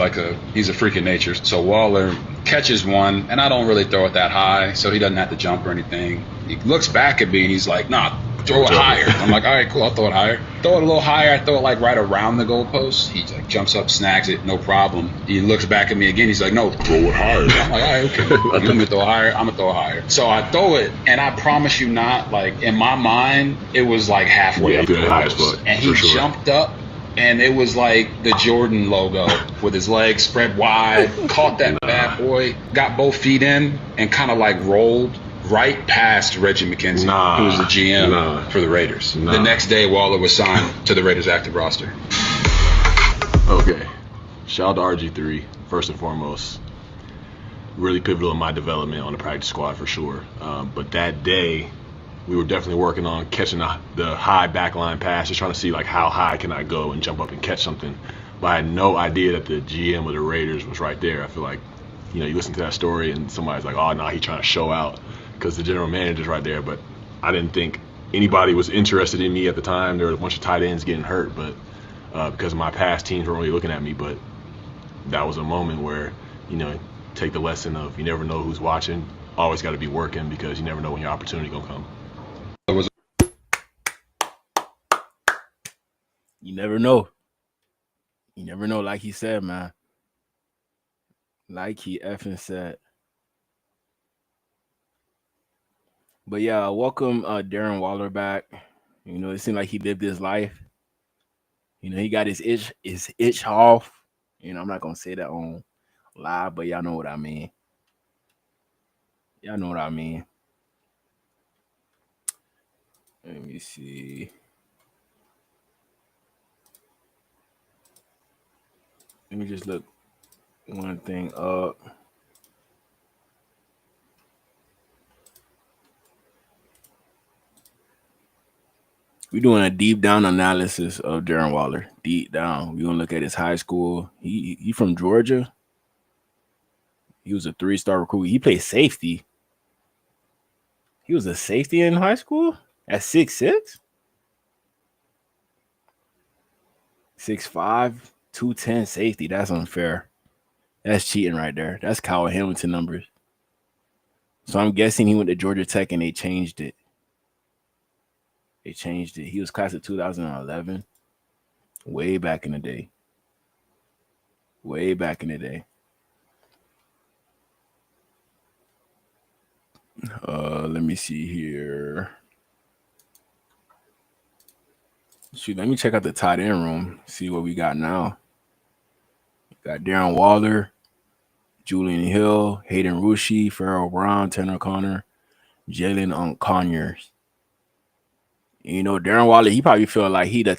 he's a freak of nature. So Waller catches one, and I don't really throw it that high, so he doesn't have to jump or anything. He looks back at me, and he's like, nah, throw it higher. I'm like, all right, cool, I'll throw it higher. Throw it a little higher. I throw it like right around the goalpost. He like jumps up, snags it, no problem. He looks back at me again. He's like, no, throw it higher. I'm like, all right, okay. You want me to throw it higher? I'm gonna throw it higher. So I throw it, and I promise you not, like in my mind, it was like halfway up the goalpost. And he jumped up, and it was like the Jordan logo with his legs spread wide, caught that bad boy, got both feet in, and kind of like rolled right past Reggie McKenzie, who was the GM for the Raiders. The next day, Waller was signed to the Raiders active roster. Okay. Shout out to RG3, first and foremost. Really pivotal in my development on the practice squad for sure. But that day, we were definitely working on catching the high backline pass, just trying to see like how high can I go and jump up and catch something. But I had no idea that the GM of the Raiders was right there. I feel like, you listen to that story and somebody's like, oh, no, he's trying to show out because the general manager's right there. But I didn't think anybody was interested in me at the time. There were a bunch of tight ends getting hurt, but because of my past teams weren't really looking at me. But that was a moment where, take the lesson of you never know who's watching. Always got to be working because you never know when your opportunity gonna come. You never know. You never know, like he said, man. Like he effing said. But yeah, welcome Darren Waller back. It seemed like he lived his life. He got his itch off. I'm not gonna say that on live, but y'all know what I mean. Y'all know what I mean. Let me see. Let me just look one thing up. We're doing a deep down analysis of Darren Waller. Deep down. We're gonna look at his high school. He from Georgia. He was a 3-star recruit. He played safety. He was a safety in high school at 6'6", 6'5", 210 safety. That's unfair. That's cheating right there. That's Kyle Hamilton numbers. So I'm guessing he went to Georgia Tech and they changed it. He was class of 2011. Way back in the day. Let me see here. Shoot, let me check out the tight end room. See what we got now. Got Darren Waller, Julian Hill, Hayden Rushi, Farrell Brown, Tanner Connor, Jalen Conyers. You know, Darren Waller, he probably feel like he the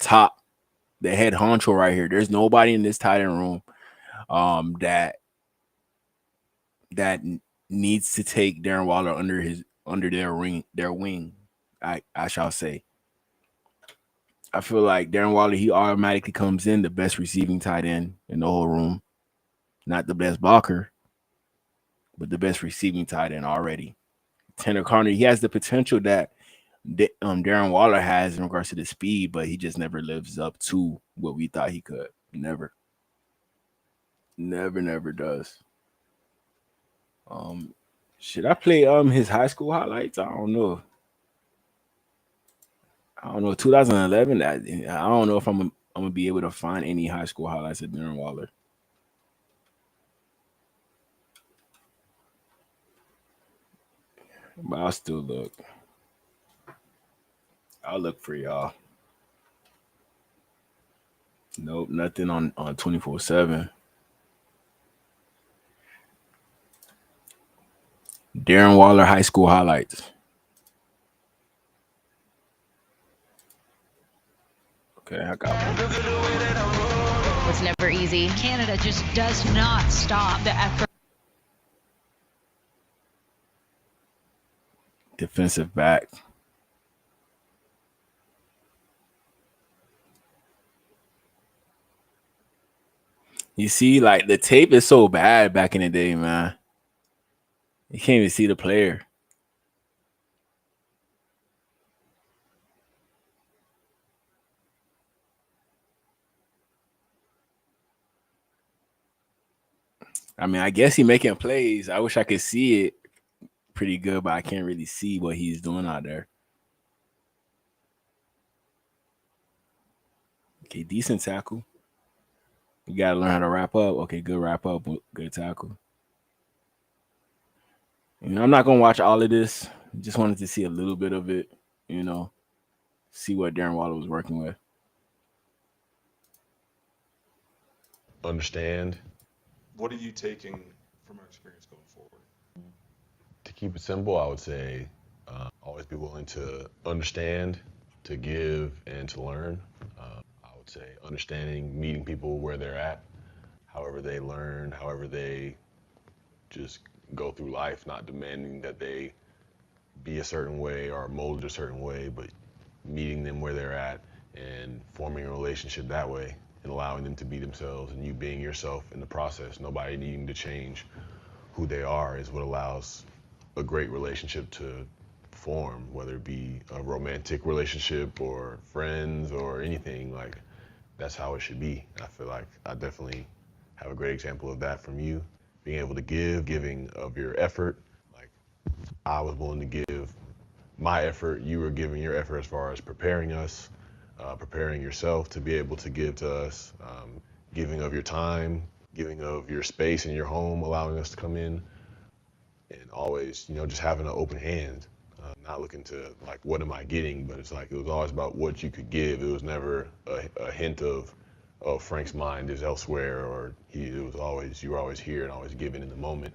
head honcho right here. There's nobody in this tight end room that needs to take Darren Waller under their wing. I shall say. I feel like Darren Waller, he automatically comes in the best receiving tight end in the whole room. Not the best blocker, but the best receiving tight end already. Tanner Connor, he has the potential that Darren Waller has in regards to the speed, but he just never lives up to what we thought he could. Never does. Should I play his high school highlights? I don't know. 2011. I don't know if I'm gonna be able to find any high school highlights of Darren Waller. But I'll still look. I'll look for y'all. Nope, nothing on 24/7. Darren Waller high school highlights. Okay, I got one. It's never easy. Canada just does not stop the effort. Defensive back. You see, like, the tape is so bad back in the day, man. You can't even see the player. I mean, I guess he's making plays. I wish I could see it pretty good, but I can't really see what he's doing out there. Okay, decent tackle. You got to learn how to wrap up. Okay, good wrap up. Good tackle. You know, I'm not going to watch all of this. Just wanted to see a little bit of it, you know, see what Darren Waller was working with. Understand. What are you taking from our experience going forward? To keep it simple, I would say always be willing to understand, to give, and to learn. I would say understanding, meeting people where they're at, however they learn, however they just go through life, not demanding that they be a certain way or molded a certain way, but meeting them where they're at and forming a relationship that way and allowing them to be themselves and you being yourself in the process. Nobody needing to change who they are is what allows a great relationship to form, whether it be a romantic relationship or friends or anything. Like, that's how it should be. I feel like I definitely have a great example of that from you, being able to giving of your effort. Like, I was willing to give my effort, you were giving your effort as far as preparing us, preparing yourself to be able to give to us, giving of your time, giving of your space in your home, allowing us to come in, and always, you know, just having an open hand, not looking to, like, what am I getting, but it's like, it was always about what you could give. It was never a hint of, oh, Frank's mind is elsewhere, or you were always here and always giving in the moment.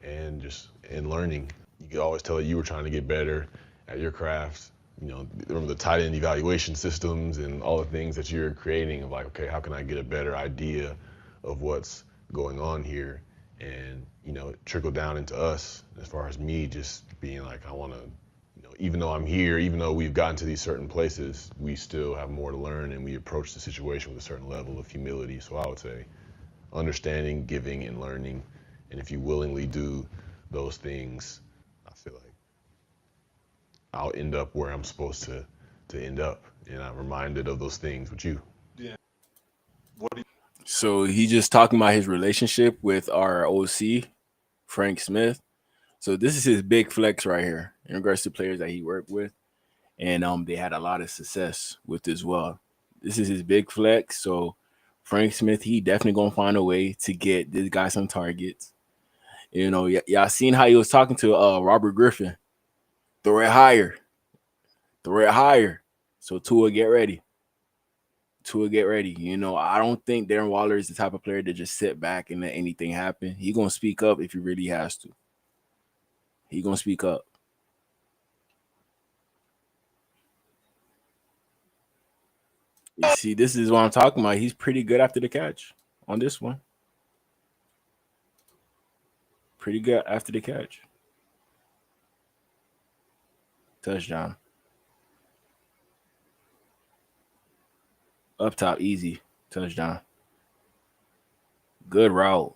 And just in learning, you could always tell that you were trying to get better at your craft. You know, remember the tight end evaluation systems and all the things that you're creating of, like, okay, how can I get a better idea of what's going on here? And, you know, it trickled down into us as far as me just being like, I want to, you know, even though I'm here, even though we've gotten to these certain places, we still have more to learn, and we approach the situation with a certain level of humility. So I would say understanding, giving, and learning. And if you willingly do those things, I feel like I'll end up where I'm supposed to end up. And I'm reminded of those things with you. Yeah. What do you? So he just talking about his relationship with our OC, Frank Smith. So this is his big flex right here in regards to players that he worked with, and they had a lot of success with as well. This is his big flex. So Frank Smith, he definitely gonna find a way to get this guy some targets. You know, y'all seen how he was talking to Robert Griffin. Throw it higher. Throw it higher. So Tua, get ready. Tua, get ready. You know, I don't think Darren Waller is the type of player to just sit back and let anything happen. He gonna speak up if he really has to. He gonna speak up. You see, this is what I'm talking about. He's pretty good after the catch on this one. Pretty good after the catch. Touchdown. Up top, easy. Touchdown. Good route.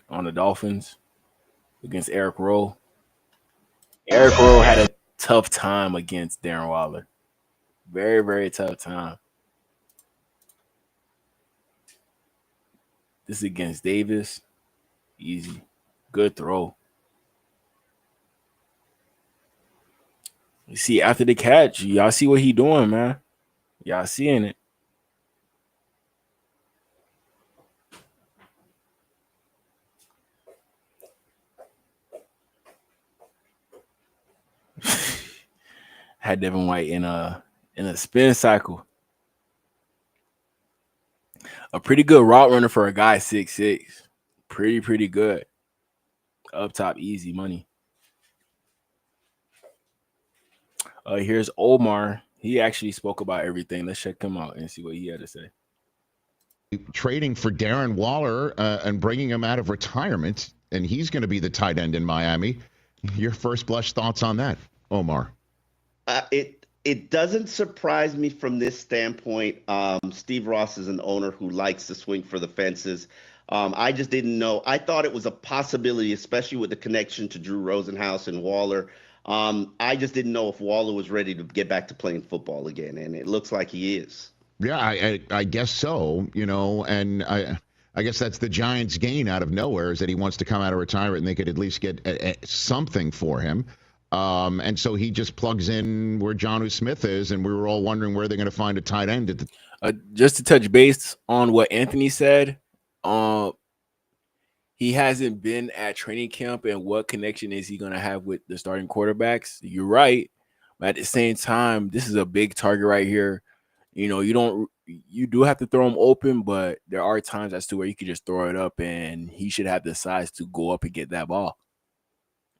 On the Dolphins against Eric Rowe. Eric Rowe had a tough time against Darren Waller. Very, very tough time. This is against Davis. Easy. Good throw. You see, after the catch, y'all see what he doing, man. Y'all seeing it. Had Devin White in a spin cycle. A pretty good route runner for a guy 6'6". Pretty good. Up top, easy money. Here's Omar. He actually spoke about everything. Let's check him out and see what he had to say. Trading for Darren Waller and bringing him out of retirement, and he's going to be the tight end in Miami. Your first blush thoughts on that, Omar? It doesn't surprise me from this standpoint. Steve Ross is an owner who likes to swing for the fences. I just didn't know. I thought it was a possibility, especially with the connection to Drew Rosenhaus and Waller. I just didn't know if Waller was ready to get back to playing football again, and it looks like he is. Yeah, I guess so, you know, and I guess that's the Giants' gain out of nowhere is that he wants to come out of retirement and they could at least get something for him. And so he just plugs in where Jonnu Smith is, and we were all wondering where they're going to find a tight end. Just to touch base on what Anthony said, he hasn't been at training camp, and what connection is he going to have with the starting quarterbacks? You're right. But at the same time, this is a big target right here. You know, you do have to throw him open, but there are times as to where you could just throw it up, and he should have the size to go up and get that ball.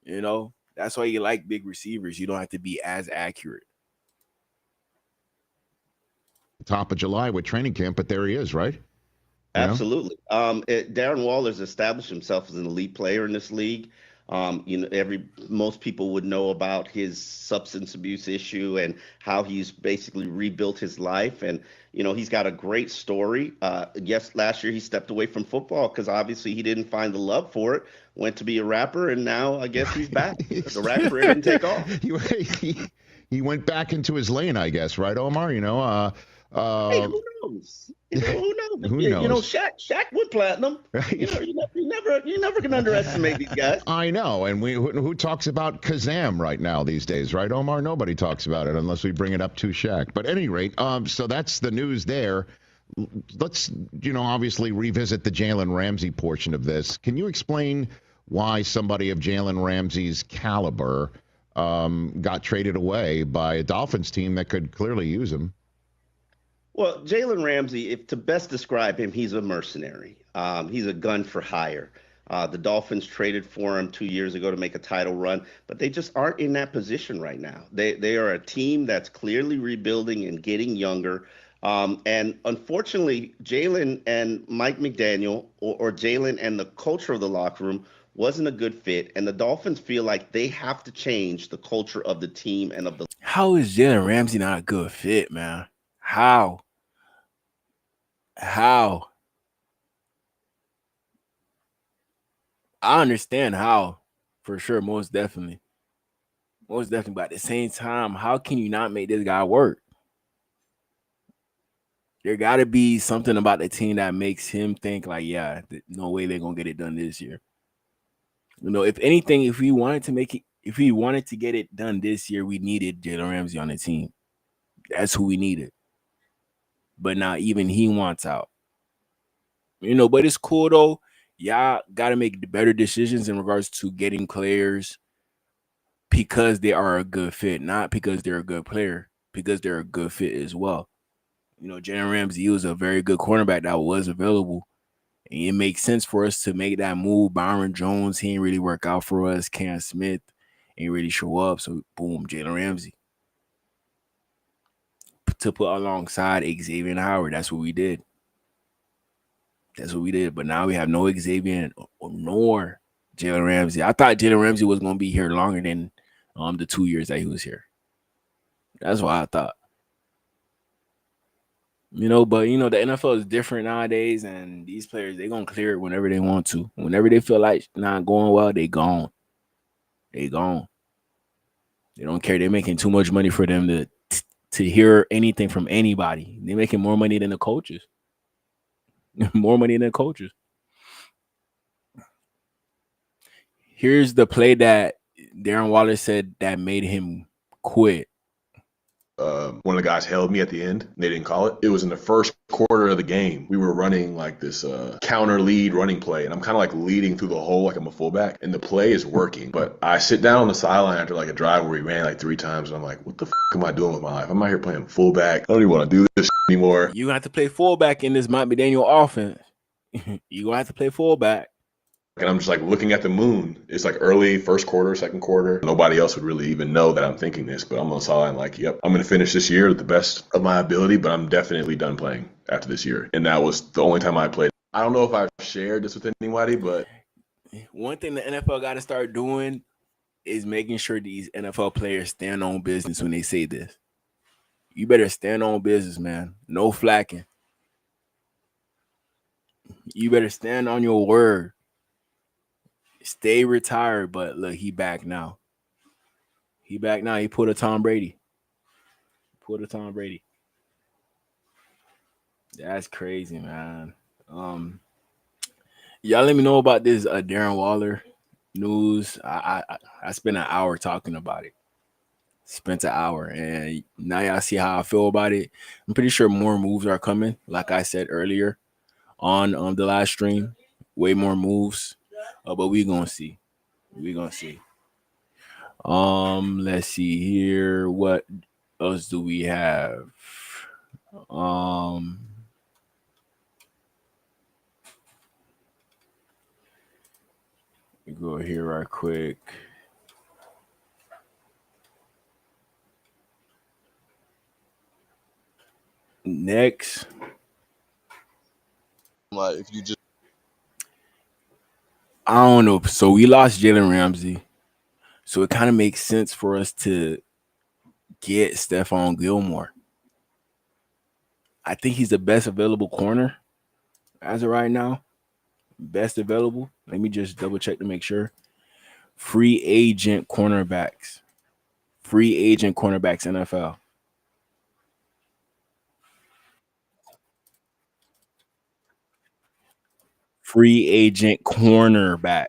You know, that's why you like big receivers. You don't have to be as accurate. Top of July with training camp, but there he is, right? Absolutely. Darren Waller's established himself as an elite player in this league. You know, most people would know about his substance abuse issue and how he's basically rebuilt his life. And, you know, he's got a great story. Yes, last year he stepped away from football because obviously he didn't find the love for it, went to be a rapper, and now I guess he's back. The rap career didn't take off. He went back into his lane, I guess, right, Omar? You know, hey, who knows? You know, who knows? Who knows? You know, Shaq went platinum. You know, you never can underestimate these guys. I know, and who talks about Kazam right now these days, right, Omar? Nobody talks about it unless we bring it up to Shaq. But at any rate, so that's the news there. Let's, you know, obviously revisit the Jalen Ramsey portion of this. Can you explain why somebody of Jalen Ramsey's caliber got traded away by a Dolphins team that could clearly use him? Well, Jalen Ramsey, if to best describe him, he's a mercenary. He's a gun for hire. The Dolphins traded for him 2 years ago to make a title run, but they just aren't in that position right now. They are a team that's clearly rebuilding and getting younger. And unfortunately, Jalen and Mike McDaniel or Jalen and the culture of the locker room wasn't a good fit, and the Dolphins feel like they have to change the culture of the team and of the. How is Jalen Ramsey not a good fit, man? How? How? I understand how, for sure, most definitely. Most definitely. But at the same time, how can you not make this guy work? There got to be something about the team that makes him think like, yeah, no way they're going to get it done this year. You know, if anything, if we wanted to get it done this year, we needed Jalen Ramsey on the team. That's who we needed. But now even he wants out. You know, but it's cool though. Y'all got to make better decisions in regards to getting players because they are a good fit, not because they're a good player, because they're a good fit as well. You know, Jalen Ramsey was a very good cornerback that was available. And it makes sense for us to make that move. Byron Jones, he ain't really work out for us. Cam Smith ain't really show up. So, boom, Jalen Ramsey. To put alongside Xavier Howard. That's what we did. That's what we did. But now we have no Xavier nor Jalen Ramsey. I thought Jalen Ramsey was going to be here longer than the 2 years that he was here. That's what I thought. You know, but, you know, the NFL is different nowadays, and these players, they're going to clear it whenever they want to. Whenever they feel like not going well, they gone. They gone. They don't care. They're making too much money for them to hear anything from anybody. They're making more money than the coaches. More money than coaches. Here's the play that Darren Waller said that made him quit. One of the guys held me at the end. They didn't call it. It was in the first quarter of the game. We were running like this counter lead running play, and I'm kind of like leading through the hole like I'm a fullback, and the play is working. But I sit down on the sideline after like a drive where we ran like 3 times, and I'm like, what the am I doing with my life? I'm out here playing fullback. I don't even want to do this anymore. You're going to have to play fullback in this Mike McDaniel offense. You're going to have to play fullback. And I'm just like looking at the moon. It's like early first quarter, second quarter. Nobody else would really even know that I'm thinking this, but I'm on the sideline like, yep, I'm going to finish this year with the best of my ability, but I'm definitely done playing after this year. And that was the only time I played. I don't know if I've shared this with anybody, but one thing the NFL got to start doing is making sure these NFL players stand on business when they say this. You better stand on business, man. No flacking. You better stand on your word. Stay retired, but look, he back now. He back now. He pulled a Tom Brady. That's crazy, man. Y'all let me know about this Darren Waller news. I spent an hour talking about it. Spent an hour, and now y'all see how I feel about it. I'm pretty sure more moves are coming. Like I said earlier on the live stream, way more moves. But we gonna see. Let's see here. What else do we have? Go here right quick. Next. Like if you just I don't know. So we lost Jalen Ramsey. So it kind of makes sense for us to get Stephon Gilmore. I think he's the best available corner as of right now. Best available. Let me just double check to make sure. Free agent cornerbacks. NFL. Free agent cornerbacks.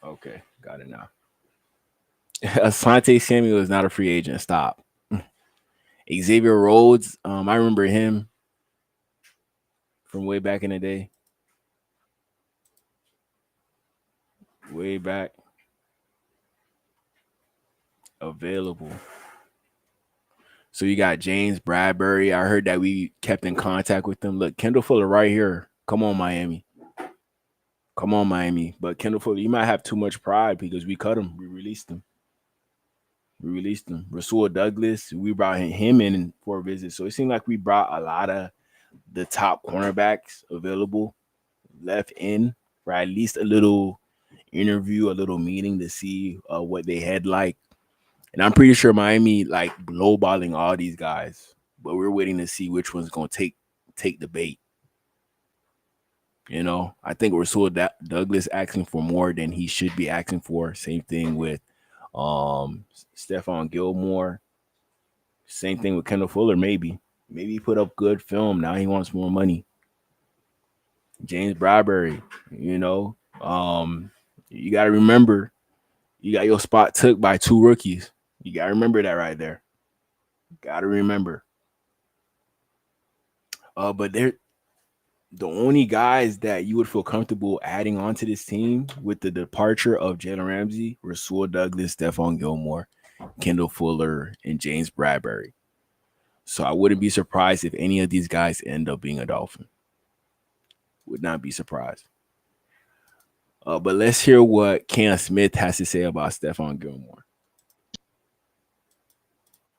Okay, got it now. Asante Samuel is not a free agent. Stop. Xavier Rhodes. I remember him from way back in the day. Way back. Available. So you got James Bradbury. I heard that we kept in contact with them. Look, Kendall Fuller right here. Come on, Miami. But Kendall Fuller, you might have too much pride because we cut him. We released him. Rasul Douglas, we brought him in for a visit. So it seemed like we brought a lot of the top cornerbacks available left in for at least a little interview, a little meeting to see what they had like. And I'm pretty sure Miami like lowballing all these guys, but we're waiting to see which one's gonna take the bait. You know, I think Rasul Douglas asking for more than he should be asking for. Same thing with Stephon Gilmore. Same thing with Kendall Fuller. Maybe he put up good film. Now he wants more money. James Bradbury, you know, you got to remember, you got your spot took by 2 rookies. You got to remember that right there. Got to remember. But they're the only guys that you would feel comfortable adding onto this team with the departure of Jalen Ramsey, Rasul Douglas, Stephon Gilmore, Kendall Fuller, and James Bradbury. So I wouldn't be surprised if any of these guys end up being a Dolphin. Would not be surprised. But let's hear what Cam Smith has to say about Stephon Gilmore.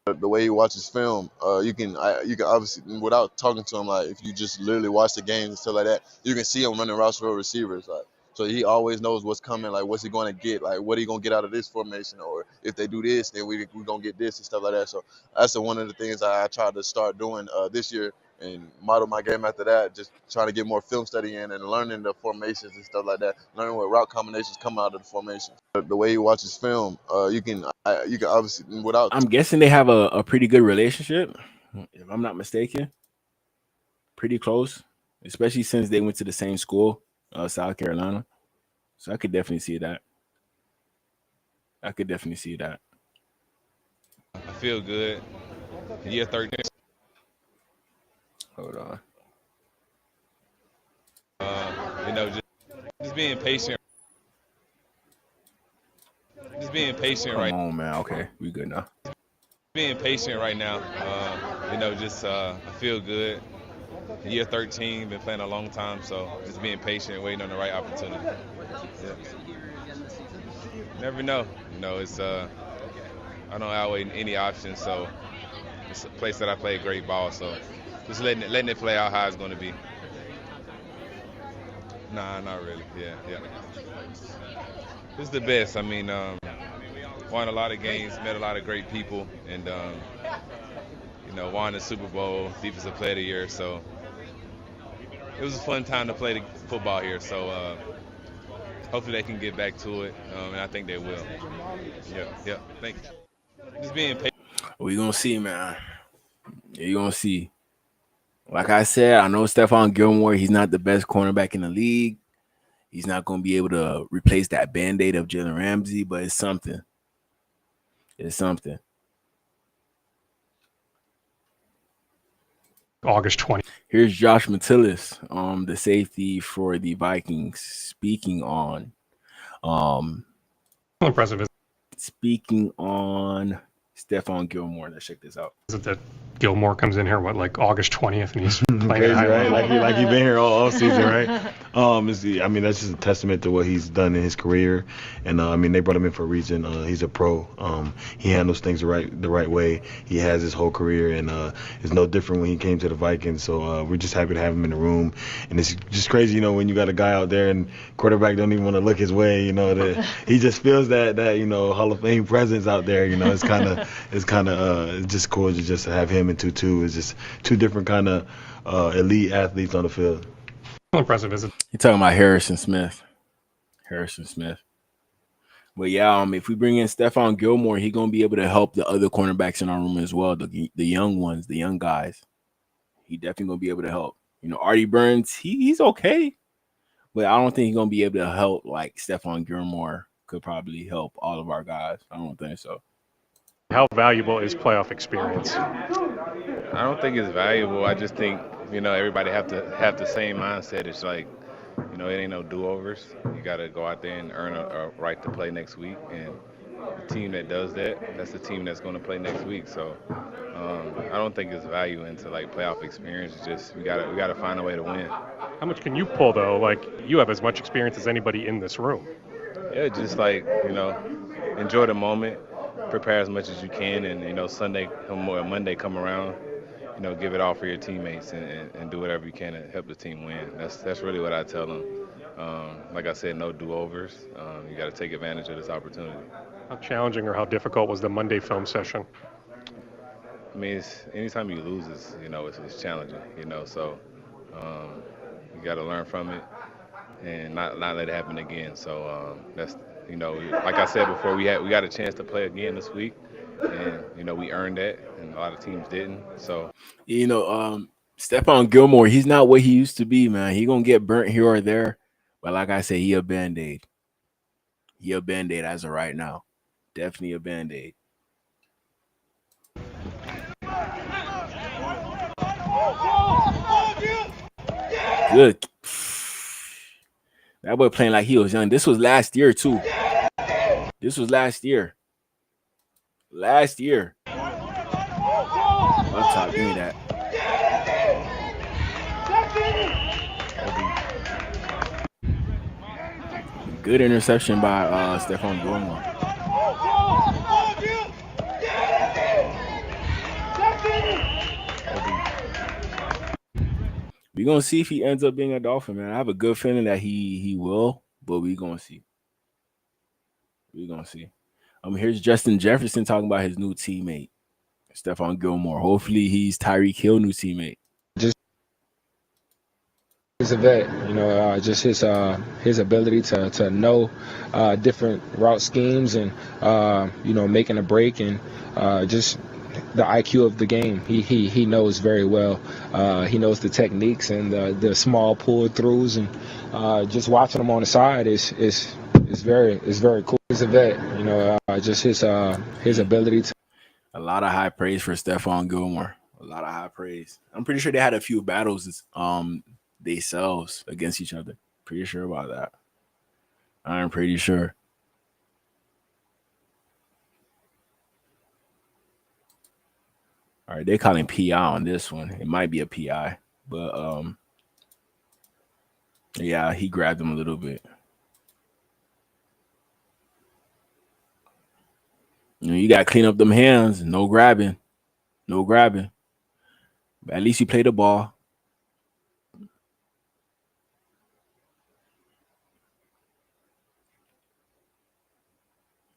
The way he watches film, you can obviously, without talking to him, like if you just literally watch the games and stuff like that, you can see him running routes for receivers. Like, so he always knows what's coming. Like, what's he going to get? Like, what are he going to get out of this formation? Or if they do this, then we're going to get this and stuff like that. So that's one of the things I tried to start doing this year and model my game after that. Just trying to get more film study in and learning the formations and stuff like that. Learning what route combinations come out of the formation. The way he watches film, you can obviously, without. I'm guessing they have a pretty good relationship, if I'm not mistaken. Pretty close, especially since they went to the same school, South Carolina. So I could definitely see that. I feel good. Year 13. Hold on. You know, just being patient. Just being patient right now. Come on, man. Okay, we good now. Being patient right now. You know, just I feel good. Year 13, been playing a long time, so just being patient, waiting on the right opportunity. Yeah. Never know. You know, it's I don't outweigh any options, so it's a place that I play great ball, so just letting it play out how it's going to be. Nah, not really. Yeah. It's the best. I mean, won a lot of games, met a lot of great people, and you know, won the Super Bowl, Defensive Player of the Year. So it was a fun time to play the football here. So hopefully they can get back to it, and I think they will. Yeah. Thank you. Just being patient. We're gonna see, man. You're gonna see. Like I said, I know Stephon Gilmore, he's not the best cornerback in the league. He's not going to be able to replace that Band-Aid of Jalen Ramsey, but it's something. August 20. Here's Josh Metellus, the safety for the Vikings, speaking on impressive. Speaking on Stephon Gilmore. Let's check this out. Is it that Gilmore comes in here, like August 20th, and he's playing crazy, right? Like he's been here all season, right? I mean, that's just a testament to what he's done in his career, and I mean, they brought him in for a reason. He's a pro. He handles things the right way. He has his whole career, and it's no different when he came to the Vikings. So we're just happy to have him in the room, and it's just crazy, you know, when you got a guy out there and quarterback don't even want to look his way, you know, that he just feels that you know, Hall of Fame presence out there. You know, it's just cool to just have him and Tutu. It's just two different kind of elite athletes on the field. How impressive is it? You're talking about Harrison Smith. But yeah, if we bring in Stephon Gilmore, he's gonna be able to help the other cornerbacks in our room as well. The young ones, the young guys. He definitely gonna be able to help. You know, Artie Burns, he's okay, but I don't think he's gonna be able to help like Stephon Gilmore could probably help all of our guys. I don't think so. How valuable is playoff experience? I don't think it's valuable. I just think, you know, everybody have to have the same mindset. It's like, you know, it ain't no do-overs. You got to go out there and earn a right to play next week. And the team that does that, that's the team that's going to play next week. So I don't think it's value into like playoff experience. It's just we got to find a way to win. How much can you pull though? Like you have as much experience as anybody in this room. Yeah, just like, you know, enjoy the moment. Prepare as much as you can, and you know, Monday come around, you know, give it all for your teammates and do whatever you can to help the team win. That's really what I tell them. Like I said, no do-overs. You got to take advantage of this opportunity. How challenging or how difficult was the Monday film session? I mean, anytime you lose, it's challenging. So you got to learn from it and not let it happen again. So that's like I said before, we got a chance to play again this week, and we earned that, and a lot of teams didn't. So Stephon Gilmore, he's not what he used to be, man. He gonna get burnt here or there, but like I said, he a Band-Aid. He a Band-Aid as of right now. Definitely a Band-Aid. Good. That boy playing like he was young. This was last year too. This was last year. Last year. Up top, give me that. Good interception by Stephon Gilmore. We're gonna see if he ends up being a Dolphin, man. I have a good feeling that he will, but we're gonna see. We're gonna see. Here's Justin Jefferson talking about his new teammate, Stephon Gilmore. Hopefully he's Tyreek Hill new teammate. He's a vet, just his ability to know different route schemes and making a break and just the IQ of the game. He knows very well. He knows the techniques and the small pull throughs, and just watching him on the side is very cool. He's a vet, just his ability to. A lot of high praise for Stephon Gilmore. A lot of high praise. I'm pretty sure they had a few battles themselves against each other. Pretty sure about that. I'm pretty sure. All right, they're calling PI on this one. It might be a PI, but yeah, he grabbed him a little bit. You gotta clean up them hands. No grabbing. No grabbing. But at least you play the ball.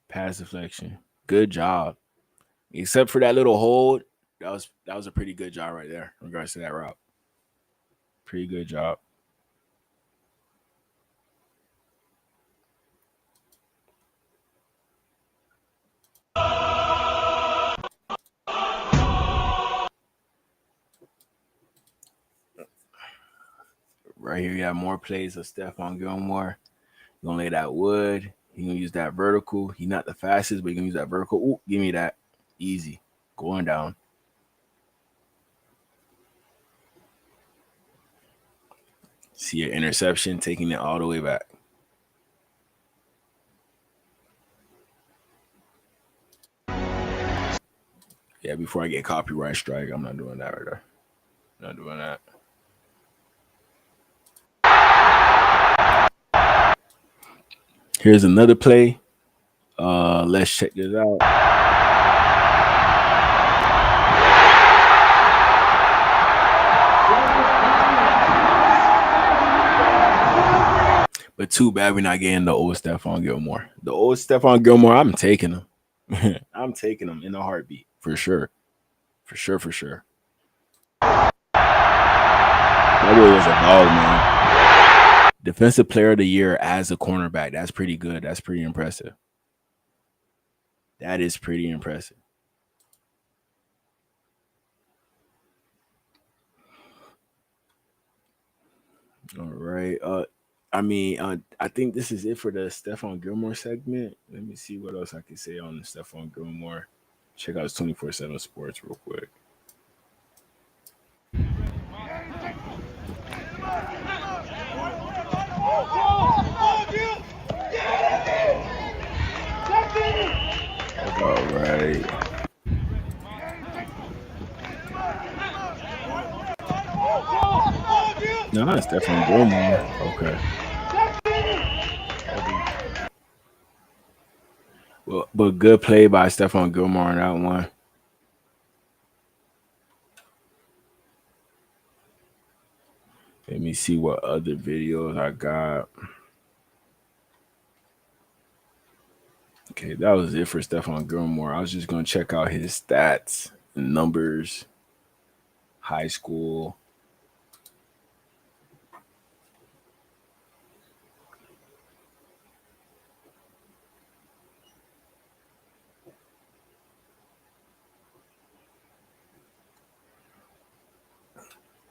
Pass deflection. Good job. Except for that little hold. That was a pretty good job right there in regards to that route. Pretty good job. Right here, you got more plays of Stephon Gilmore. You're gonna lay that wood. He's gonna use that vertical. He's not the fastest, but you're gonna use that vertical. Ooh, give me that. Easy. Going down. See your interception, taking it all the way back. Yeah, before I get copyright strike, I'm not doing that right there. Not doing that. Here's another play. Let's check this out. But too bad we're not getting the old Stephon Gilmore. The old Stephon Gilmore, I'm taking him. I'm taking him in a heartbeat, for sure. For sure. That boy was a dog, man. Defensive player of the year as a cornerback. That's pretty good. That's pretty impressive. That is pretty impressive. All right. I think this is it for the Stephon Gilmore segment. Let me see what else I can say on Stephon Gilmore. Check out his 24/7 Sports real quick. All right. No, it's Stephon Gilmore. Okay. Well, but good play by Stephon Gilmore on that one. Let me see what other videos I got. Okay, that was it for Stephon Gilmore. I was just going to check out his stats and numbers, high school.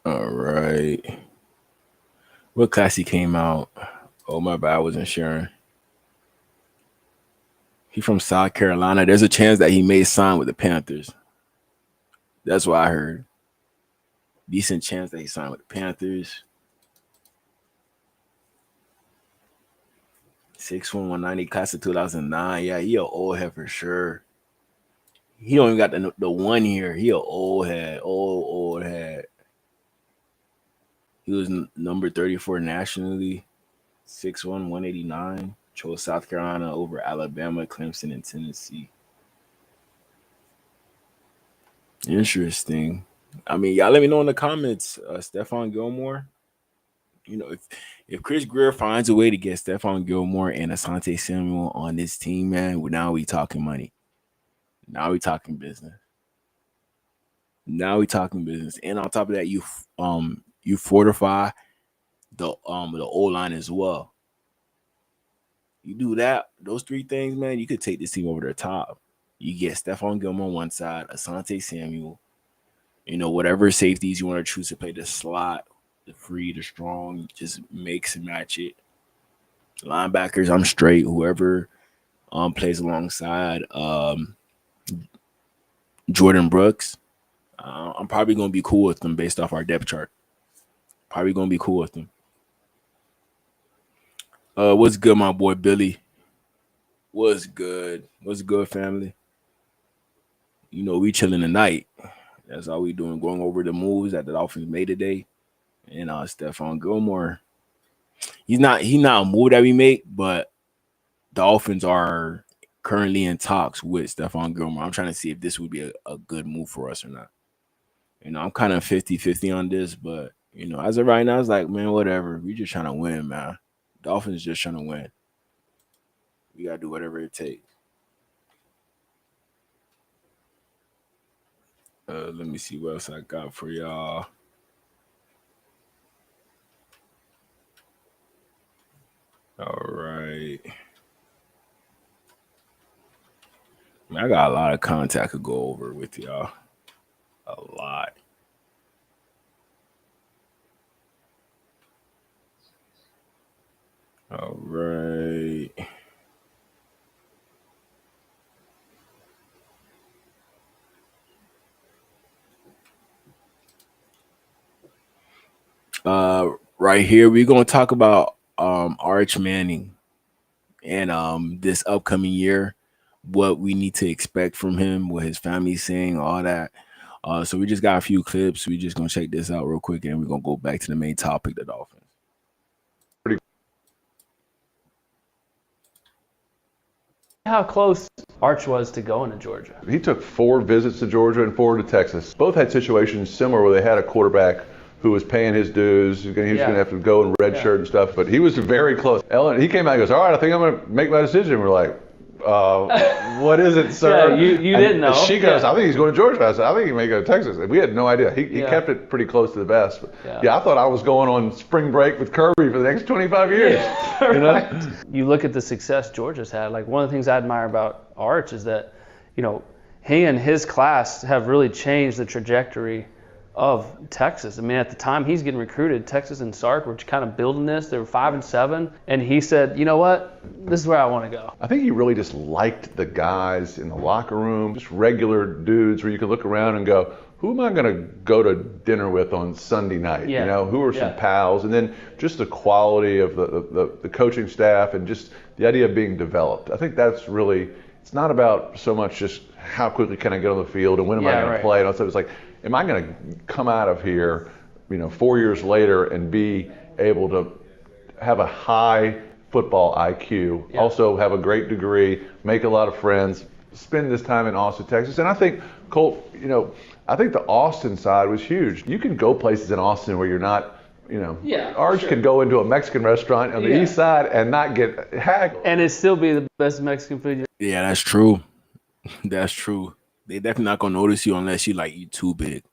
All right. What class he came out? Oh, my bad. I wasn't sure. He from South Carolina. There's a chance that he may sign with the Panthers. That's what I heard. Decent chance that he signed with the Panthers. 6'1", 190, class of 2009. Yeah, he an old head for sure. He don't even got the 1 year. He an old head. Old head. He was number 34 nationally. 6'1", 189. Chose South Carolina over Alabama, Clemson, and Tennessee. Interesting. I mean, y'all let me know in the comments, Stephon Gilmore. You know, if Chris Greer finds a way to get Stephon Gilmore and Asante Samuel on this team, man, now we talking money. Now we talking business. And on top of that, you fortify the O-line as well. You do that, those three things, man, you could take this team over the top. You get Stephon Gilmore on one side, Asante Samuel, you know, whatever safeties you want to choose to play the slot, the free, the strong, just mix and match it. Linebackers, I'm straight. Whoever plays alongside Jordan Brooks, I'm probably going to be cool with them based off our depth chart. Probably going to be cool with them. What's good, my boy Billy? What's good? What's good, family? You know, we chilling tonight. That's all we doing, going over the moves that the Dolphins made today. And Stephon Gilmore, he's not a move that we make, but the Dolphins are currently in talks with Stephon Gilmore. I'm trying to see if this would be a good move for us or not. You know, I'm kind of 50-50 on this, but, you know, as of right now, it's like, man, whatever. We just trying to win, man. Dolphins just trying to win. We got to do whatever it takes. Let me see what else I got for y'all. All right. I got a lot of content I could go over with y'all. A lot. All right. Right here, we're going to talk about Arch Manning and this upcoming year, what we need to expect from him, what his family's saying, all that. So we just got a few clips. We're just going to check this out real quick, and we're going to go back to the main topic, the Dolphins. How close Arch was to going to Georgia. He took 4 visits to Georgia and 4 to Texas. Both had situations similar where they had a quarterback who was paying his dues. He was going to have to go in red shirt and stuff, but he was very close. Ellen, he came out and goes, all right, I think I'm going to make my decision. We're like, what is it, sir? Yeah, you didn't know. She goes, I think he's going to Georgia. I said, I think he may go to Texas. And we had no idea. He kept it pretty close to the vest. But I thought I was going on spring break with Kirby for the next 25 years. Yeah, you know? Right. You look at the success Georgia's had. Like, one of the things I admire about Arch is that, you know, he and his class have really changed the trajectory of Texas. I mean, at the time he's getting recruited, Texas and Sark were kind of building this. They were 5-7, and he said, "You know what? This is where I want to go." I think he really just liked the guys in the locker room, just regular dudes where you could look around and go, "Who am I going to go to dinner with on Sunday night? You know, who are some pals?" And then just the quality of the coaching staff and just the idea of being developed. I think that's really. It's not about so much just how quickly can I get on the field and when am I going to play. And also, it's like, am I going to come out of here, 4 years later and be able to have a high football IQ, also have a great degree, make a lot of friends, spend this time in Austin, Texas. And I think, Colt, I think the Austin side was huge. You can go places in Austin where you're not, Arch could go into a Mexican restaurant on the east side and not get haggled. And it still be the best Mexican food. Yeah, that's true. That's true. They definitely not gonna notice you unless you like eat too big.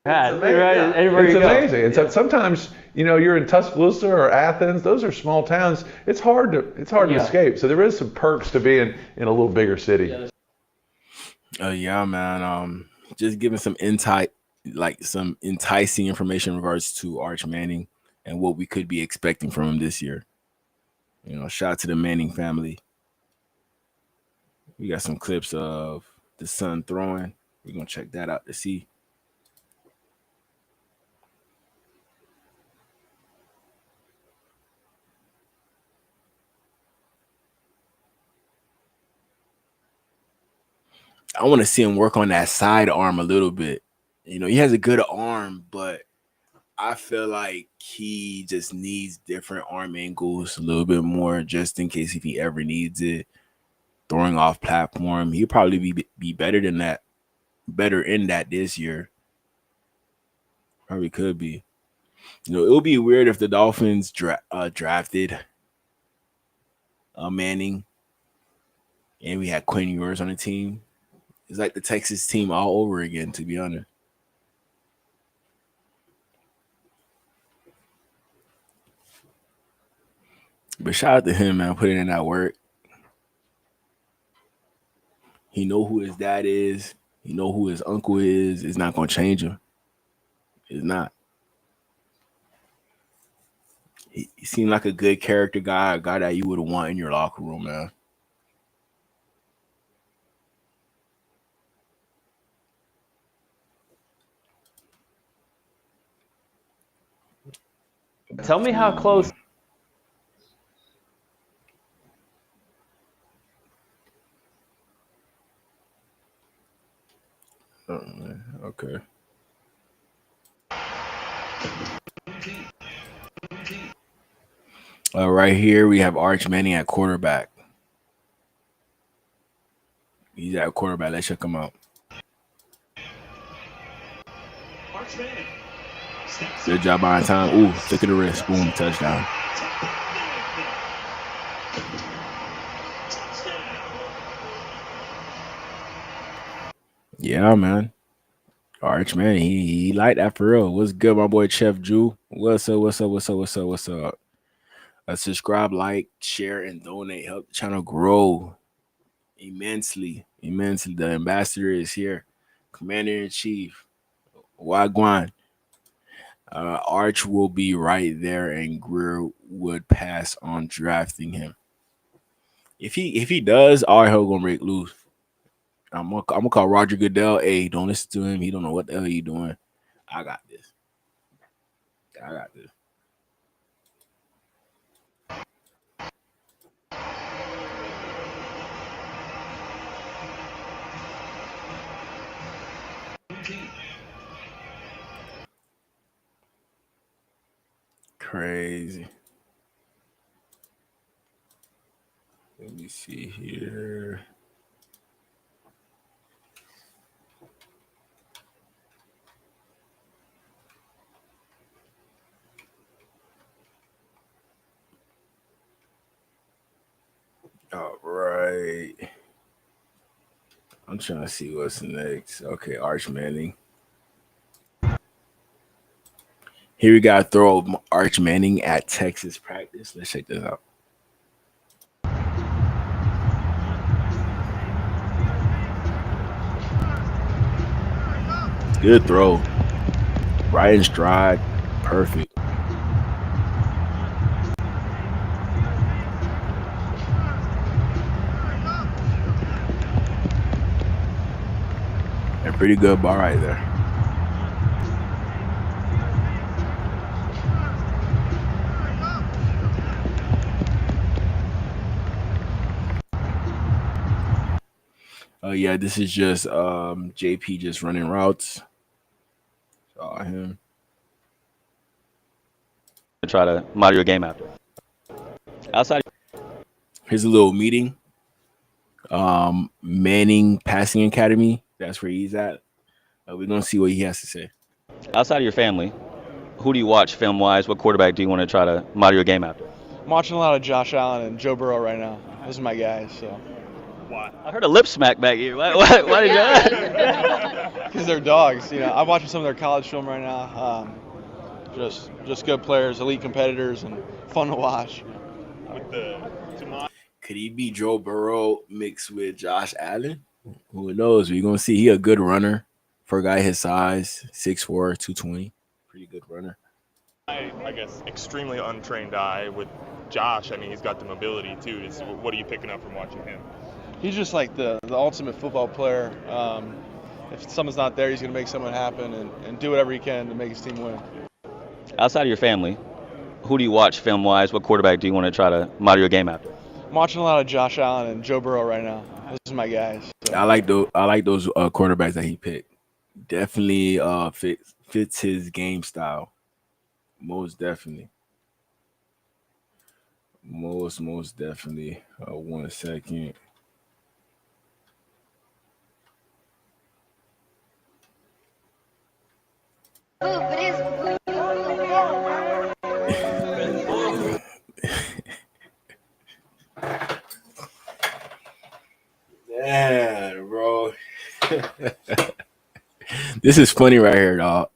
It's amazing. And so sometimes, you're in Tuscaloosa or Athens. Those are small towns. It's hard to escape. So there is some perks to being in a little bigger city. Yeah, man. Just giving some insight, like some enticing information in regards to Arch Manning and what we could be expecting from him this year. Shout out to the Manning family. We got some clips of the son throwing. We're gonna check that out to see. I want to see him work on that side arm a little bit. He has a good arm, but I feel like he just needs different arm angles a little bit more, just in case if he ever needs it. Throwing off platform, he'll probably be better than that, better in that this year. Probably could be. It would be weird if the Dolphins drafted Manning and we had Quinn Ewers on the team. It's like the Texas team all over again, to be honest. But shout out to him, man, putting in that work. He know who his dad is. He know who his uncle is. It's not going to change him. It's not. He seemed like a good character guy, a guy that you would want in your locker room, man. Tell me how close. Oh, man. Okay. Right here we have Arch Manning at quarterback. He's at quarterback. Let's check him out. Good job on time. Ooh, flick of the wrist. Boom, touchdown. Yeah, man. Arch Manning, he like that for real. What's good, my boy Chef Jew? What's up? Subscribe, like, share, and donate. Help the channel grow immensely. The ambassador is here. Commander-in-Chief. Wagwan. Arch will be right there, and Greer would pass on drafting him. If he does, all hell gonna break loose. I'm gonna call Roger Goodell. Hey, don't listen to him. He don't know what the hell he doing. I got this. Crazy. Let me see here. All right. I'm trying to see what's next. Okay, Arch Manning. Here we got a throw of Arch Manning at Texas practice. Let's check this out. Good throw. Right in stride. Perfect. A pretty good ball right there. Yeah, this is just JP just running routes. Saw him. Try to model your game after. Outside. Here's a little meeting. Manning Passing Academy. That's where he's at. We're gonna see what he has to say. Outside of your family, Who do you watch film-wise? What quarterback do you want to try to model your game after? I'm watching a lot of Josh Allen and Joe Burrow right now. Those are my guys. So. Why? I heard a lip smack back here. Why did you? Because they're dogs. You know, I'm watching some of their college film right now. Just good players, elite competitors, and fun to watch. Could he be Joe Burrow mixed with Josh Allen? Who knows? We're gonna see. He a good runner for a guy his size, 6'4", 220. Pretty good runner. I guess extremely untrained eye with Josh. I mean, he's got the mobility too. What are you picking up from watching him? He's just like the ultimate football player. If someone's not there, he's going to make something happen and do whatever he can to make his team win. Outside of your family, who do you watch film-wise? What quarterback do you want to try to model your game after? I'm watching a lot of Josh Allen and Joe Burrow right now. Those are my guys. So. I like those quarterbacks that he picked. Definitely fits his game style. Most definitely. Most definitely. 1 second. Yeah, bro. This is funny right here, dog.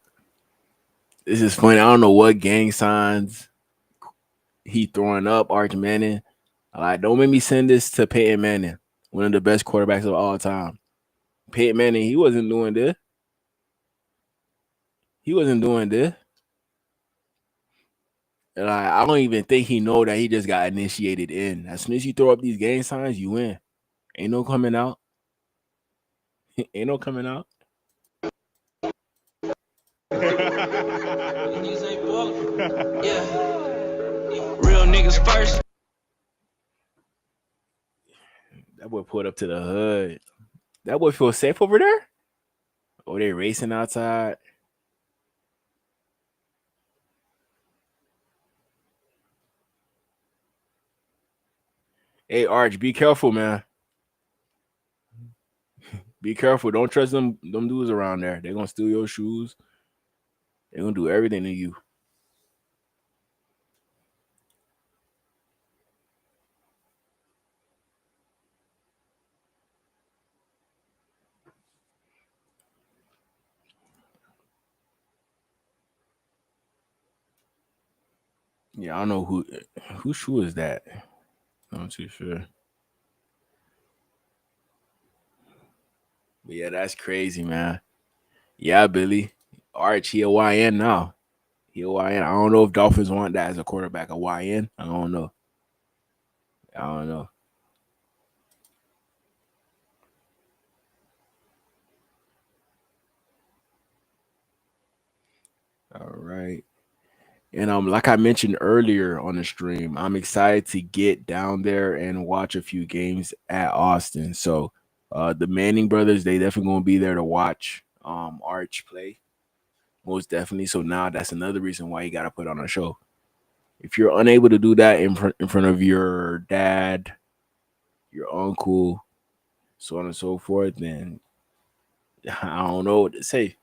This is funny. I don't know what gang signs he throwing up, Arch Manning. Like, don't make me send this to Peyton Manning, one of the best quarterbacks of all time. Peyton Manning, he wasn't doing this. And I don't even think he know that he just got initiated in. As soon as you throw up these gang signs, you win. Ain't no coming out. Ain't no coming out. Real niggas first. That boy pulled up to the hood. That boy feel safe over there? Oh, they racing outside. Hey, Arch, be careful, man. Be careful. Don't trust them dudes around there. They're going to steal your shoes. They're going to do everything to you. Yeah, I don't know whose shoe is that. I'm not too sure. But yeah, that's crazy, man. Yeah, Billy. Arch, he a YN now. He a YN. I don't know if Dolphins want that as a quarterback, a YN. I don't know. All right. And like I mentioned earlier on the stream, I'm excited to get down there and watch a few games at Austin. So the Manning brothers, they definitely gonna be there to watch Arch play. Most definitely. So now that's another reason why you gotta put on a show. If you're unable to do that in front of your dad, your uncle, so on and so forth, then I don't know what to say.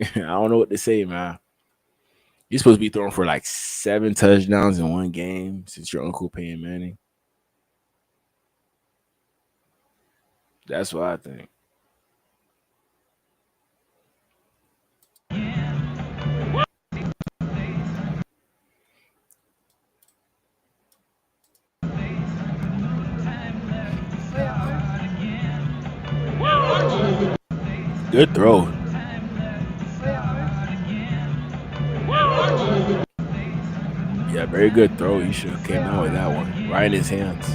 I don't know what to say, man. You're supposed to be throwing for like 7 touchdowns in one game since your uncle Peyton Manning. That's what I think. Good throw. Yeah, very good throw. He should have came out with that one. Right in his hands.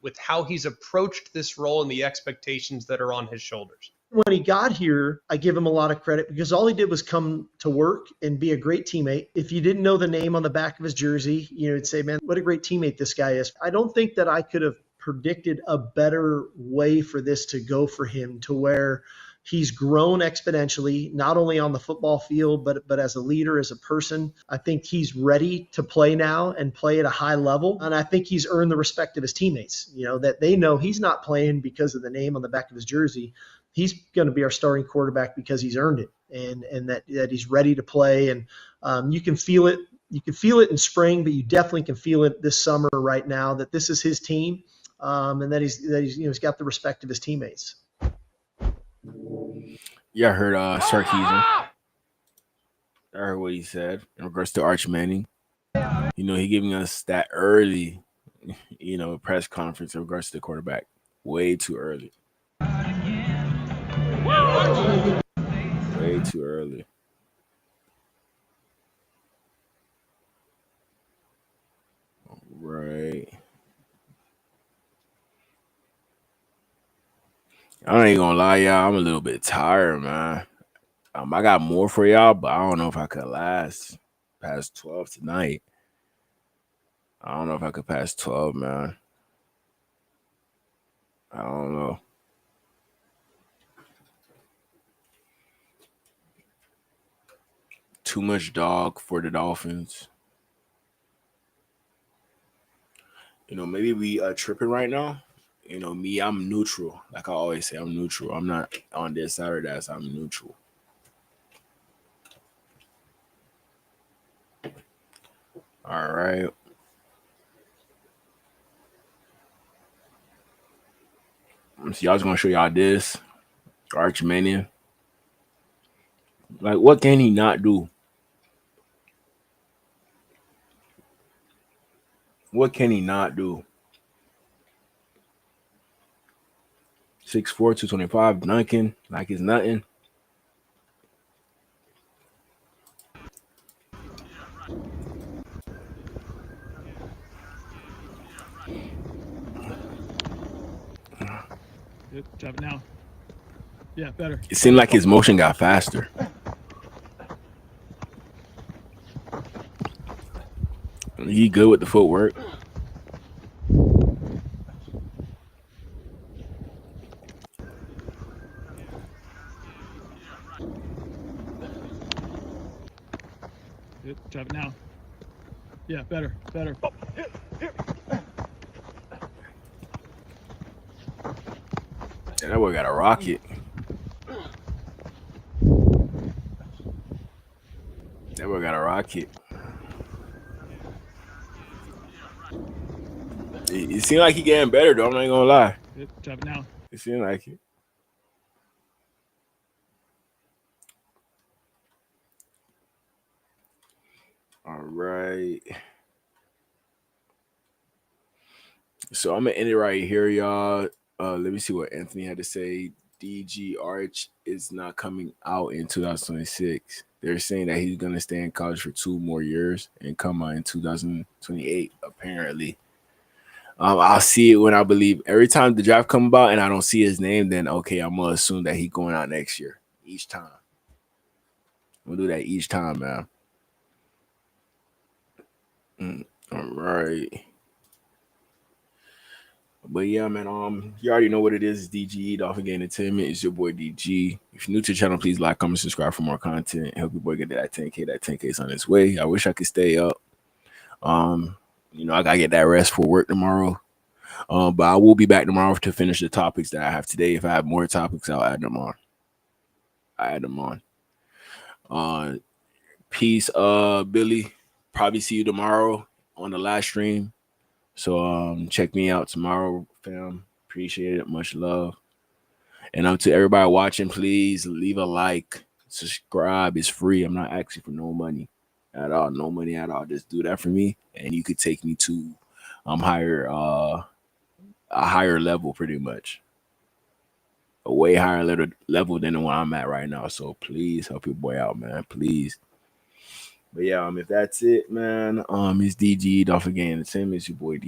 With how he's approached this role and the expectations that are on his shoulders. When he got here, I give him a lot of credit because all he did was come to work and be a great teammate. If you didn't know the name on the back of his jersey, you'd say, man, what a great teammate this guy is. I don't think that I could have predicted a better way for this to go for him, to where He's grown exponentially, not only on the football field, but as a leader, as a person. I think he's ready to play now and play at a high level. And I think he's earned the respect of his teammates, that they know he's not playing because of the name on the back of his jersey. He's going to be our starting quarterback because he's earned it and that he's ready to play. And you can feel it. You can feel it in spring, but you definitely can feel it this summer right now that this is his team and that he's got the respect of his teammates. Yeah, I heard Sarkisian. I heard what he said in regards to Arch Manning. He giving us that early, press conference in regards to the quarterback. Way too early. Way too early. Right. I ain't gonna lie, y'all. I'm a little bit tired, man. I got more for y'all, but I don't know if I could last past 12 tonight. I don't know if I could pass 12, man. I don't know. Too much dog for the Dolphins. Maybe we tripping right now. Me, I'm neutral. Like I always say, I'm neutral. I'm not on this side or that side. I'm neutral. All right. So y'all just gonna show y'all this. Archmanian. Like, what can he not do? What can he not do? 6'4", 225, dunking like it's nothing. Good job now. Yeah, better. It seemed like his motion got faster. He good with the footwork. Good job now. Yeah, better. Oh, here. Yeah, that boy got a rocket. That boy got a rocket. It seemed like he getting better, though. I'm not gonna lie. Good job now. It seemed like it. All right. So I'm gonna end it right here, y'all. Let me see what Anthony had to say. DG Arch is not coming out in 2026. They're saying that he's gonna stay in college for 2 more years and come out in 2028, apparently. I'll see it when I believe. Every time the draft come about and I don't see his name, then okay, I'm gonna assume that he's going out next year. Each time. We'll do that each time, man. All right. But yeah, man, you already know what it is. It's DG, Dolphin Game Entertainment. It's your boy DG. If you're new to the channel, please like, comment, subscribe for more content. Help your boy get to that 10K. That 10K is on its way. I wish I could stay up. I gotta get that rest for work tomorrow. But I will be back tomorrow to finish the topics that I have today. If I have more topics, I'll add them on. Peace, Billy. Probably see you tomorrow on the live stream. So check me out tomorrow, fam. Appreciate it. Much love. And to everybody watching, please leave a like. Subscribe. It's free. I'm not asking for no money at all. No money at all. Just do that for me. And you could take me to a higher level, pretty much. A way higher level than the one I'm at right now. So please help your boy out, man. Please. But yeah, if that's it, man, it's DG, Dolphin Game Entertainment. It's your boy DG.